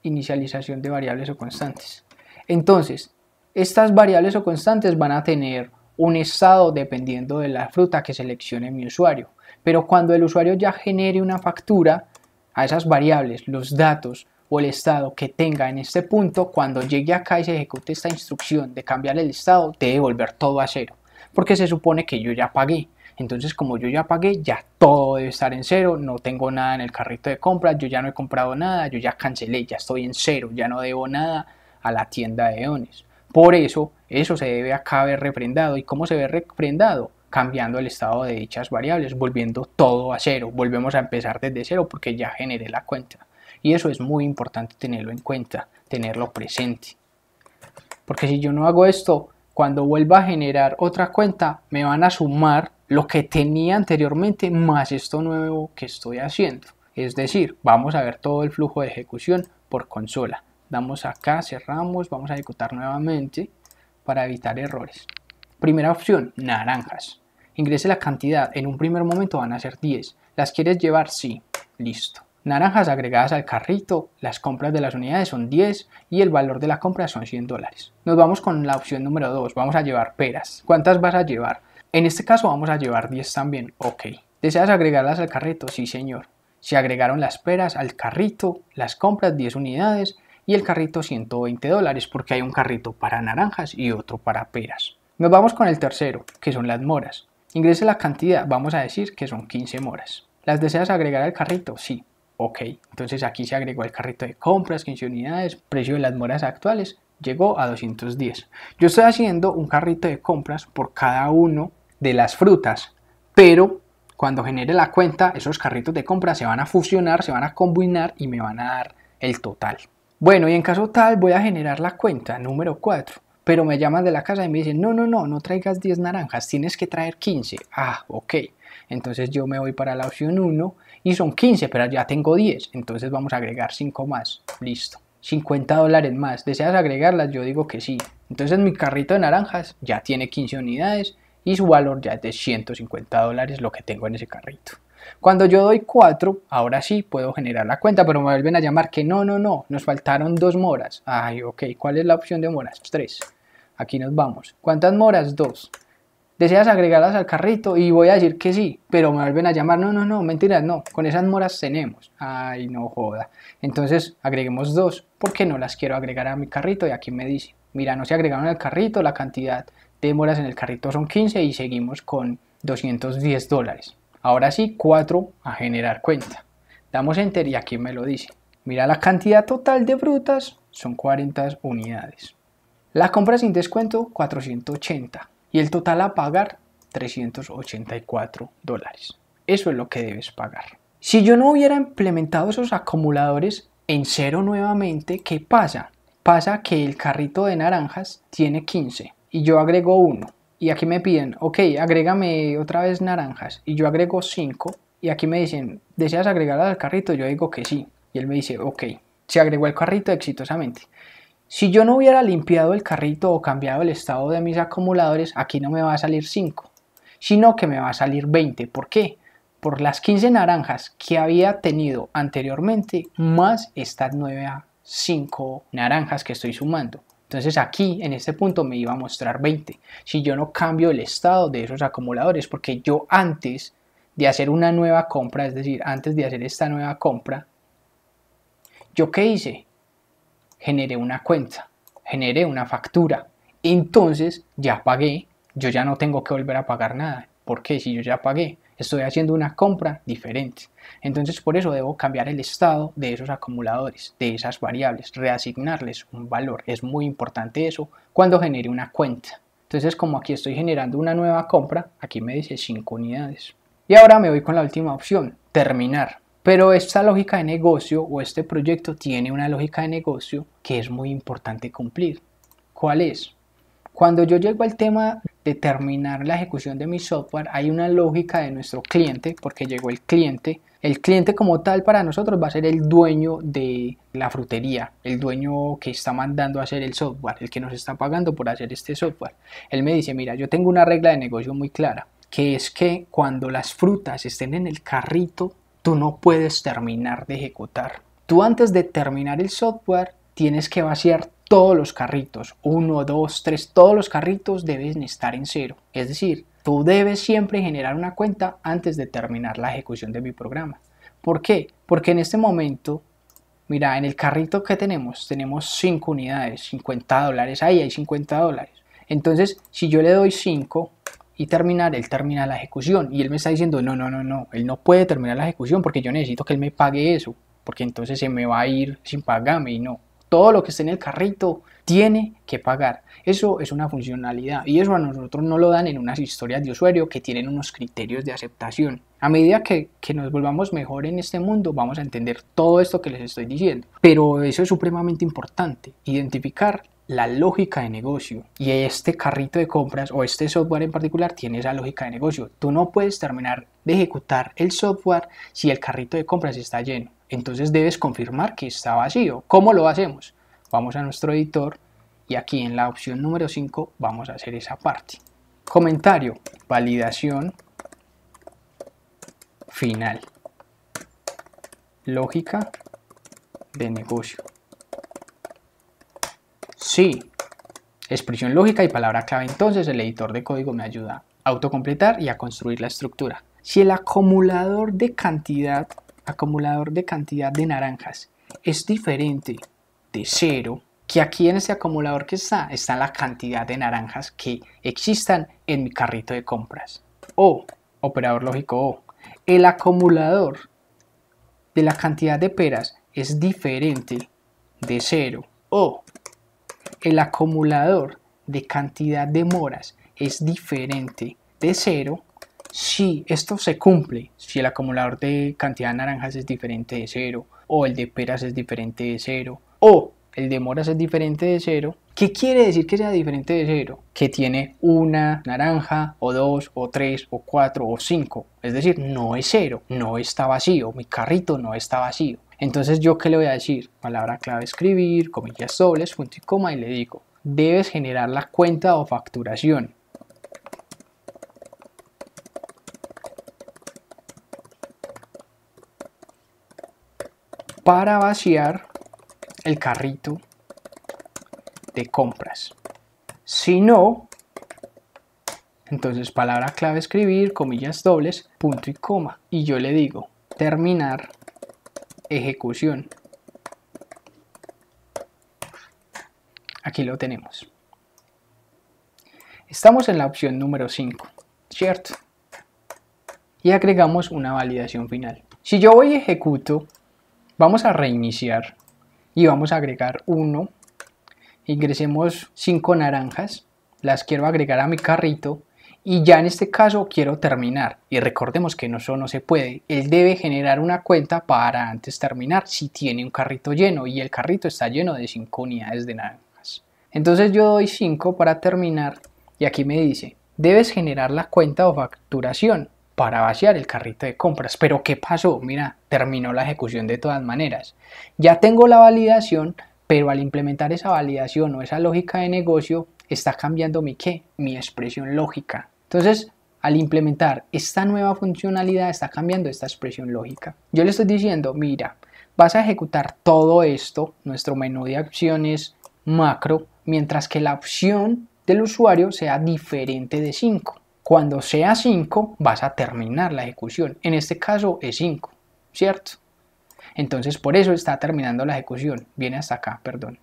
Inicialización de variables o constantes. Entonces, estas variables o constantes van a tener un estado dependiendo de la fruta que seleccione mi usuario. Pero cuando el usuario ya genere una factura, a esas variables, los datos o el estado que tenga en este punto, cuando llegue acá y se ejecute esta instrucción de cambiar el estado, debe volver todo a cero, porque se supone que yo ya pagué. Entonces, como yo ya pagué, ya todo debe estar en cero, no tengo nada en el carrito de compras, yo ya no he comprado nada, yo ya cancelé, ya estoy en cero, ya no debo nada a la tienda de Eones. Por eso se debe acá ver refrendado. ¿Y cómo se ve refrendado? Cambiando el estado de dichas variables, volviendo todo a cero. Volvemos a empezar desde cero porque ya generé la cuenta. Y eso es muy importante tenerlo en cuenta, tenerlo presente. Porque si yo no hago esto, cuando vuelva a generar otra cuenta, me van a sumar lo que tenía anteriormente más esto nuevo que estoy haciendo. Es decir, vamos a ver todo el flujo de ejecución por consola. Damos acá, cerramos, vamos a ejecutar nuevamente para evitar errores. Primera opción, naranjas. Ingrese la cantidad, en un primer momento van a ser 10. ¿Las quieres llevar? Sí, listo. Naranjas agregadas al carrito, las compras de las unidades son 10 y el valor de la compra son $100. Nos vamos con la opción número 2, vamos a llevar peras. ¿Cuántas vas a llevar? En este caso vamos a llevar 10 también, ok. ¿Deseas agregarlas al carrito? Sí, señor. Se agregaron las peras al carrito, las compras 10 unidades y el carrito $120 porque hay un carrito para naranjas y otro para peras. Nos vamos con el tercero, que son las moras. Ingrese la cantidad, vamos a decir que son 15 moras. ¿Las deseas agregar al carrito? Sí. Ok, entonces aquí se agregó el carrito de compras, 15 unidades, precio de las moras actuales llegó a 210. Yo estoy haciendo un carrito de compras por cada uno de las frutas, pero cuando genere la cuenta, esos carritos de compras se van a fusionar, se van a combinar y me van a dar el total. Bueno, y en caso tal voy a generar la cuenta número 4. Pero me llaman de la casa y me dicen, no traigas 10 naranjas, tienes que traer 15. Ah, ok. Entonces yo me voy para la opción 1 y son 15, pero ya tengo 10. Entonces vamos a agregar 5 más. Listo. $50 más. ¿Deseas agregarlas? Yo digo que sí. Entonces mi carrito de naranjas ya tiene 15 unidades y su valor ya es de $150 lo que tengo en ese carrito. Cuando yo doy 4, ahora sí puedo generar la cuenta, pero me vuelven a llamar que no, nos faltaron 2 moras. Ay, ok, ¿cuál es la opción de moras? 3. Aquí nos vamos. ¿Cuántas moras? 2. ¿Deseas agregarlas al carrito? Y voy a decir que sí, pero me vuelven a llamar, no, mentiras, no, con esas moras tenemos. Ay, no joda. Entonces agreguemos 2, porque no las quiero agregar a mi carrito y aquí me dice, mira, no se agregaron al carrito, la cantidad de moras en el carrito son 15 y seguimos con $210. Ahora sí, 4 a generar cuenta. Damos enter y aquí me lo dice. Mira, la cantidad total de frutas son 40 unidades. La compra sin descuento, 480. Y el total a pagar, $384. Eso es lo que debes pagar. Si yo no hubiera implementado esos acumuladores en cero nuevamente, ¿qué pasa? Pasa que el carrito de naranjas tiene 15 y yo agrego 1. Y aquí me piden, ok, agrégame otra vez naranjas. Y yo agrego 5. Y aquí me dicen, ¿deseas agregarlas al carrito? Yo digo que sí. Y él me dice, ok, se agregó el carrito exitosamente. Si yo no hubiera limpiado el carrito o cambiado el estado de mis acumuladores, aquí no me va a salir 5, sino que me va a salir 20. ¿Por qué? Por las 15 naranjas que había tenido anteriormente, más estas 9 a 5 naranjas que estoy sumando. Entonces aquí, en este punto, me iba a mostrar 20. Si yo no cambio el estado de esos acumuladores, porque yo antes de hacer una nueva compra, es decir, antes de hacer esta nueva compra, ¿yo qué hice? Generé una cuenta, generé una factura, entonces ya pagué, yo ya no tengo que volver a pagar nada. ¿Por qué? Si yo ya pagué, estoy haciendo una compra diferente. Entonces por eso debo cambiar el estado de esos acumuladores, de esas variables, reasignarles un valor. Es muy importante eso cuando genere una cuenta. Entonces como aquí estoy generando una nueva compra, aquí me dice 5 unidades. Y ahora me voy con la última opción, terminar. Pero esta lógica de negocio o este proyecto tiene una lógica de negocio que es muy importante cumplir. ¿Cuál es? Cuando yo llego al tema de terminar la ejecución de mi software, hay una lógica de nuestro cliente, porque llegó el cliente. El cliente como tal para nosotros va a ser el dueño de la frutería, el dueño que está mandando a hacer el software, el que nos está pagando por hacer este software. Él me dice, mira, yo tengo una regla de negocio muy clara, que es que cuando las frutas estén en el carrito, tú no puedes terminar de ejecutar. Tú antes de terminar el software tienes que vaciar todos los carritos, 1, 2, 3, todos los carritos deben estar en cero. Es decir, tú debes siempre generar una cuenta antes de terminar la ejecución de mi programa. ¿Por qué? Porque en este momento, mira, en el carrito que tenemos 5 unidades, $50, ahí hay $50. Entonces, si yo le doy 5 y terminar, él termina la ejecución y él me está diciendo no, él no puede terminar la ejecución porque yo necesito que él me pague eso, porque entonces se me va a ir sin pagarme. Y no, todo lo que esté en el carrito tiene que pagar. Eso es una funcionalidad y eso a nosotros no lo dan en unas historias de usuario que tienen unos criterios de aceptación. A medida que nos volvamos mejor en este mundo, vamos a entender todo esto que les estoy diciendo, pero eso es supremamente importante, identificar la lógica de negocio, y este carrito de compras o este software en particular tiene esa lógica de negocio. Tú no puedes terminar de ejecutar el software si el carrito de compras está lleno, entonces debes confirmar que está vacío. ¿Cómo lo hacemos? Vamos a nuestro editor y aquí en la opción número 5 vamos a hacer esa parte. Comentario, validación final, lógica de negocio. Sí, expresión lógica y palabra clave. Entonces el editor de código me ayuda a autocompletar y a construir la estructura. Si el acumulador de cantidad de naranjas es diferente de 0, que aquí en este acumulador que está la cantidad de naranjas que existan en mi carrito de compras. O, operador lógico O, el acumulador de la cantidad de peras es diferente de 0. O, el acumulador de cantidad de moras es diferente de 0. Si esto se cumple, si el acumulador de cantidad de naranjas es diferente de 0, o el de peras es diferente de 0, o el de moras es diferente de 0, ¿qué quiere decir que sea diferente de 0? Que tiene una naranja, o 2, o 3, o 4, o 5. Es decir, no es 0, no está vacío, mi carrito no está vacío. Entonces, ¿yo qué le voy a decir? Palabra clave escribir, comillas dobles, punto y coma, y le digo, debes generar la cuenta o facturación. Para vaciar el carrito de compras. Si no, entonces palabra clave escribir, comillas dobles, punto y coma. Y yo le digo, terminar ejecución. Aquí lo tenemos. Estamos en la opción número 5, ¿cierto? Y agregamos una validación final. Si yo voy y ejecuto, vamos a reiniciar y vamos a agregar 1. Ingresemos 5 naranjas, las quiero agregar a mi carrito. Y ya en este caso quiero terminar, y recordemos que eso no se puede, él debe generar una cuenta para antes terminar si tiene un carrito lleno y el carrito está lleno de 5 unidades de naranjas. Entonces yo doy 5 para terminar y aquí me dice, debes generar la cuenta o facturación para vaciar el carrito de compras. Pero ¿qué pasó? Mira, terminó la ejecución de todas maneras. Ya tengo la validación, pero al implementar esa validación o esa lógica de negocio, está cambiando mi ¿qué? Mi expresión lógica. Entonces, al implementar esta nueva funcionalidad, está cambiando esta expresión lógica. Yo le estoy diciendo, mira, vas a ejecutar todo esto, nuestro menú de acciones macro, mientras que la opción del usuario sea diferente de 5. Cuando sea 5, vas a terminar la ejecución. En este caso es 5, ¿cierto? Entonces por eso está terminando la ejecución. Viene hasta acá, perdón.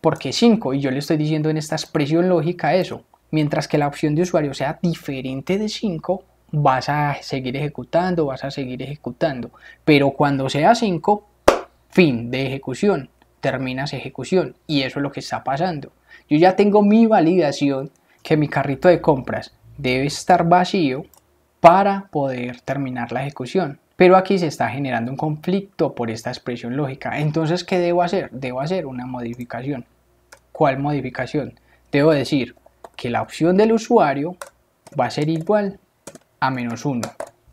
Porque 5, y yo le estoy diciendo en esta expresión lógica eso. Mientras que la opción de usuario sea diferente de 5, vas a seguir ejecutando, Pero cuando sea 5, fin de ejecución, terminas ejecución. Y eso es lo que está pasando. Yo ya tengo mi validación que mi carrito de compras debe estar vacío para poder terminar la ejecución. Pero aquí se está generando un conflicto por esta expresión lógica. Entonces, ¿qué debo hacer? Debo hacer una modificación. ¿Cuál modificación? Debo decir que la opción del usuario va a ser igual a -1.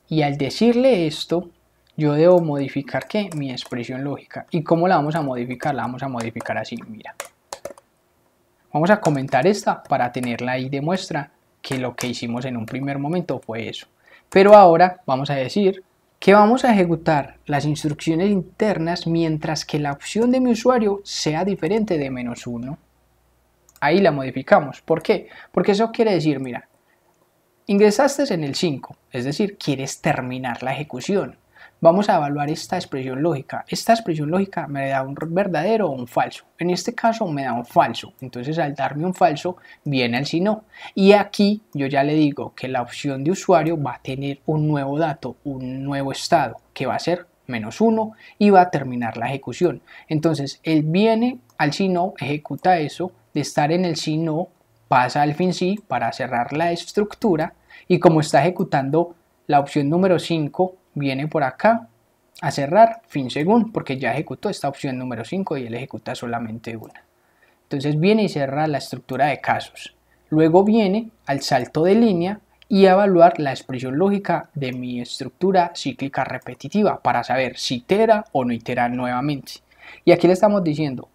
Y al decirle esto, yo debo modificar ¿qué? Mi expresión lógica. ¿Y cómo la vamos a modificar? La vamos a modificar así, mira. Vamos a comentar esta para tenerla ahí de muestra que lo que hicimos en un primer momento fue eso. Pero ahora vamos a decir que vamos a ejecutar las instrucciones internas mientras que la opción de mi usuario sea diferente de -1. Ahí la modificamos. ¿Por qué? Porque eso quiere decir, mira, ingresaste en el 5, es decir, quieres terminar la ejecución. Vamos a evaluar esta expresión lógica. Esta expresión lógica me da un verdadero o un falso. En este caso me da un falso. Entonces al darme un falso viene el si no. Y aquí yo ya le digo que la opción de usuario va a tener un nuevo dato, un nuevo estado, que va a ser -1 y va a terminar la ejecución. Entonces él viene al si no, ejecuta eso, de estar en el si no, pasa al fin sí para cerrar la estructura y como está ejecutando la opción número 5, viene por acá a cerrar fin según, porque ya ejecutó esta opción número 5 y él ejecuta solamente una. Entonces viene y cierra la estructura de casos. Luego viene al salto de línea y a evaluar la expresión lógica de mi estructura cíclica repetitiva para saber si itera o no itera nuevamente. Y aquí le estamos diciendo,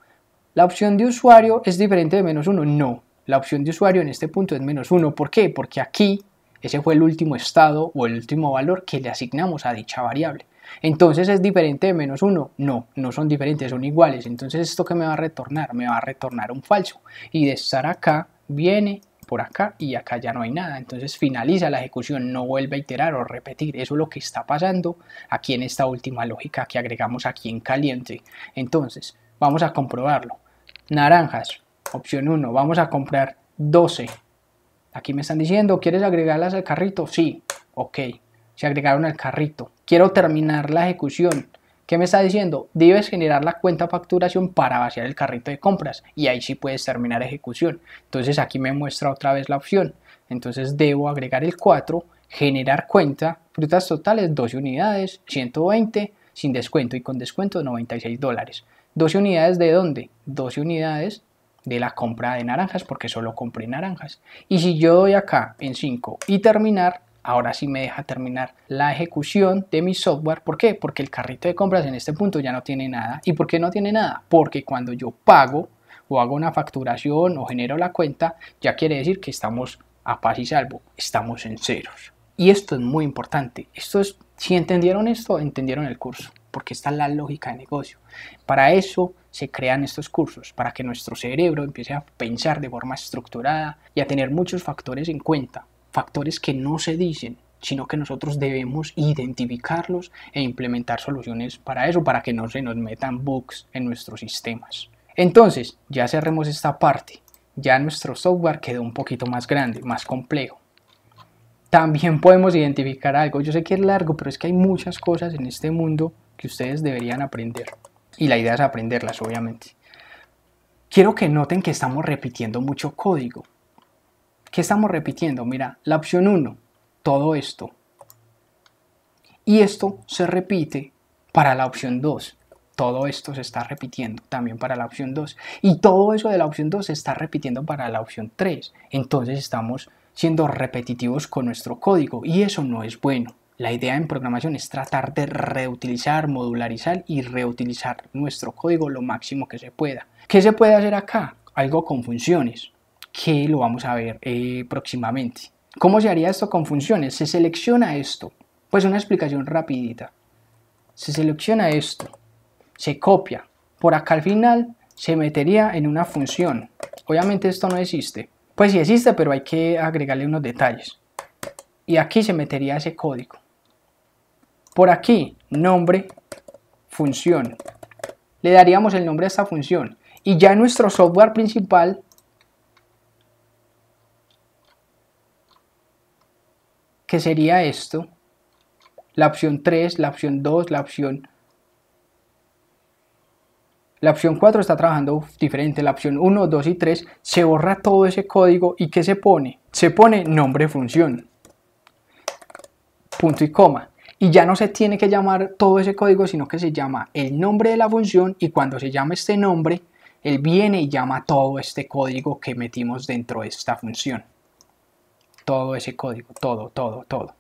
¿la opción de usuario es diferente de -1? No, la opción de usuario en este punto es -1. ¿Por qué? Porque aquí ese fue el último estado o el último valor que le asignamos a dicha variable. Entonces, ¿es diferente de -1? No, no son diferentes, son iguales. Entonces, ¿esto qué me va a retornar? Me va a retornar un falso. Y de estar acá, viene por acá y acá ya no hay nada. Entonces, finaliza la ejecución, no vuelve a iterar o repetir. Eso es lo que está pasando aquí en esta última lógica que agregamos aquí en caliente. Entonces, vamos a comprobarlo. Naranjas, opción 1, vamos a comprar 12. Aquí me están diciendo, ¿quieres agregarlas al carrito? Sí, ok, se agregaron al carrito. Quiero terminar la ejecución. ¿Qué me está diciendo? Debes generar la cuenta facturación para vaciar el carrito de compras y ahí sí puedes terminar ejecución. Entonces aquí me muestra otra vez la opción. Entonces debo agregar el 4, generar cuenta, frutas totales 12 unidades, 120, sin descuento y con descuento $96. 12 unidades ¿de dónde? 12 unidades de la compra de naranjas porque solo compré naranjas. Y si yo doy acá en 5 y terminar, ahora sí me deja terminar la ejecución de mi software. ¿Por qué? Porque el carrito de compras en este punto ya no tiene nada. ¿Y por qué no tiene nada? Porque cuando yo pago o hago una facturación o genero la cuenta, ya quiere decir que estamos a paz y salvo, estamos en ceros. Y esto es muy importante. Si entendieron esto, entendieron el curso, porque está la lógica de negocio. Para eso se crean estos cursos, para que nuestro cerebro empiece a pensar de forma estructurada y a tener muchos factores en cuenta, factores que no se dicen, sino que nosotros debemos identificarlos e implementar soluciones para eso, para que no se nos metan bugs en nuestros sistemas. Entonces, ya cerremos esta parte. Ya nuestro software quedó un poquito más grande, más complejo. También podemos identificar algo. Yo sé que es largo, pero es que hay muchas cosas en este mundo que ustedes deberían aprender. Y la idea es aprenderlas, obviamente. Quiero que noten que estamos repitiendo mucho código. ¿Qué estamos repitiendo? Mira, la opción 1, todo esto. Y esto se repite para la opción 2. Todo esto se está repitiendo también para la opción 2. Y todo eso de la opción 2 se está repitiendo para la opción 3. Entonces estamos siendo repetitivos con nuestro código y eso no es bueno. La idea en programación es tratar de reutilizar, modularizar y reutilizar nuestro código lo máximo que se pueda. ¿Qué se puede hacer acá? Algo con funciones, que lo vamos a ver próximamente. ¿Cómo se haría esto con funciones? Se selecciona esto. Pues una explicación rapidita. Se selecciona esto, se copia. Por acá al final se metería en una función. Obviamente esto no existe. Pues sí existe, pero hay que agregarle unos detalles. Y aquí se metería ese código. Por aquí, nombre, función. Le daríamos el nombre a esta función. Y ya en nuestro software principal, que sería esto, la opción 3, la opción 2, la opción 4 está trabajando diferente, la opción 1, 2 y 3, se borra todo ese código y ¿qué se pone? Se pone nombre función, punto y coma. Y ya no se tiene que llamar todo ese código, sino que se llama el nombre de la función y cuando se llama este nombre, él viene y llama todo este código que metimos dentro de esta función. Todo ese código, todo.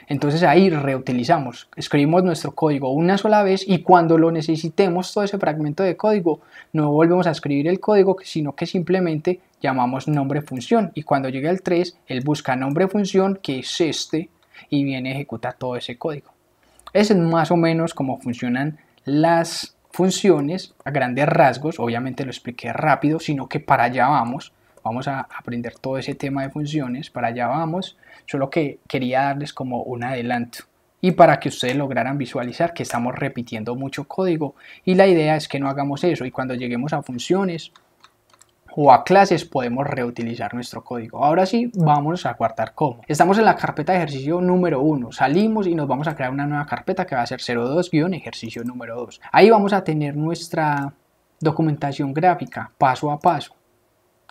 Entonces ahí reutilizamos, escribimos nuestro código una sola vez y cuando lo necesitemos todo ese fragmento de código no volvemos a escribir el código, sino que simplemente llamamos nombre función y cuando llegue al 3 él busca nombre función, que es este, y viene a ejecutar todo ese código. Ese es más o menos cómo funcionan las funciones a grandes rasgos. Obviamente lo expliqué rápido, sino que para allá vamos a aprender todo ese tema de funciones, para allá vamos, solo que quería darles como un adelanto y para que ustedes lograran visualizar que estamos repitiendo mucho código y la idea es que no hagamos eso y cuando lleguemos a funciones o a clases podemos reutilizar nuestro código. Ahora sí, vamos a guardar cómo. Estamos en la carpeta de ejercicio número 1, salimos y nos vamos a crear una nueva carpeta que va a ser 02-ejercicio número 2. Ahí vamos a tener nuestra documentación gráfica paso a paso,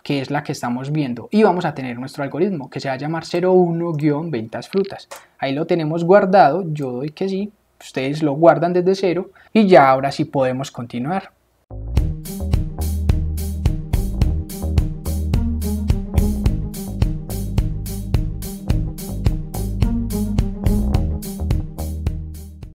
que es la que estamos viendo, y vamos a tener nuestro algoritmo que se va a llamar 01-ventas frutas. Ahí lo tenemos guardado, yo doy que sí, ustedes lo guardan desde cero y ya ahora sí podemos continuar.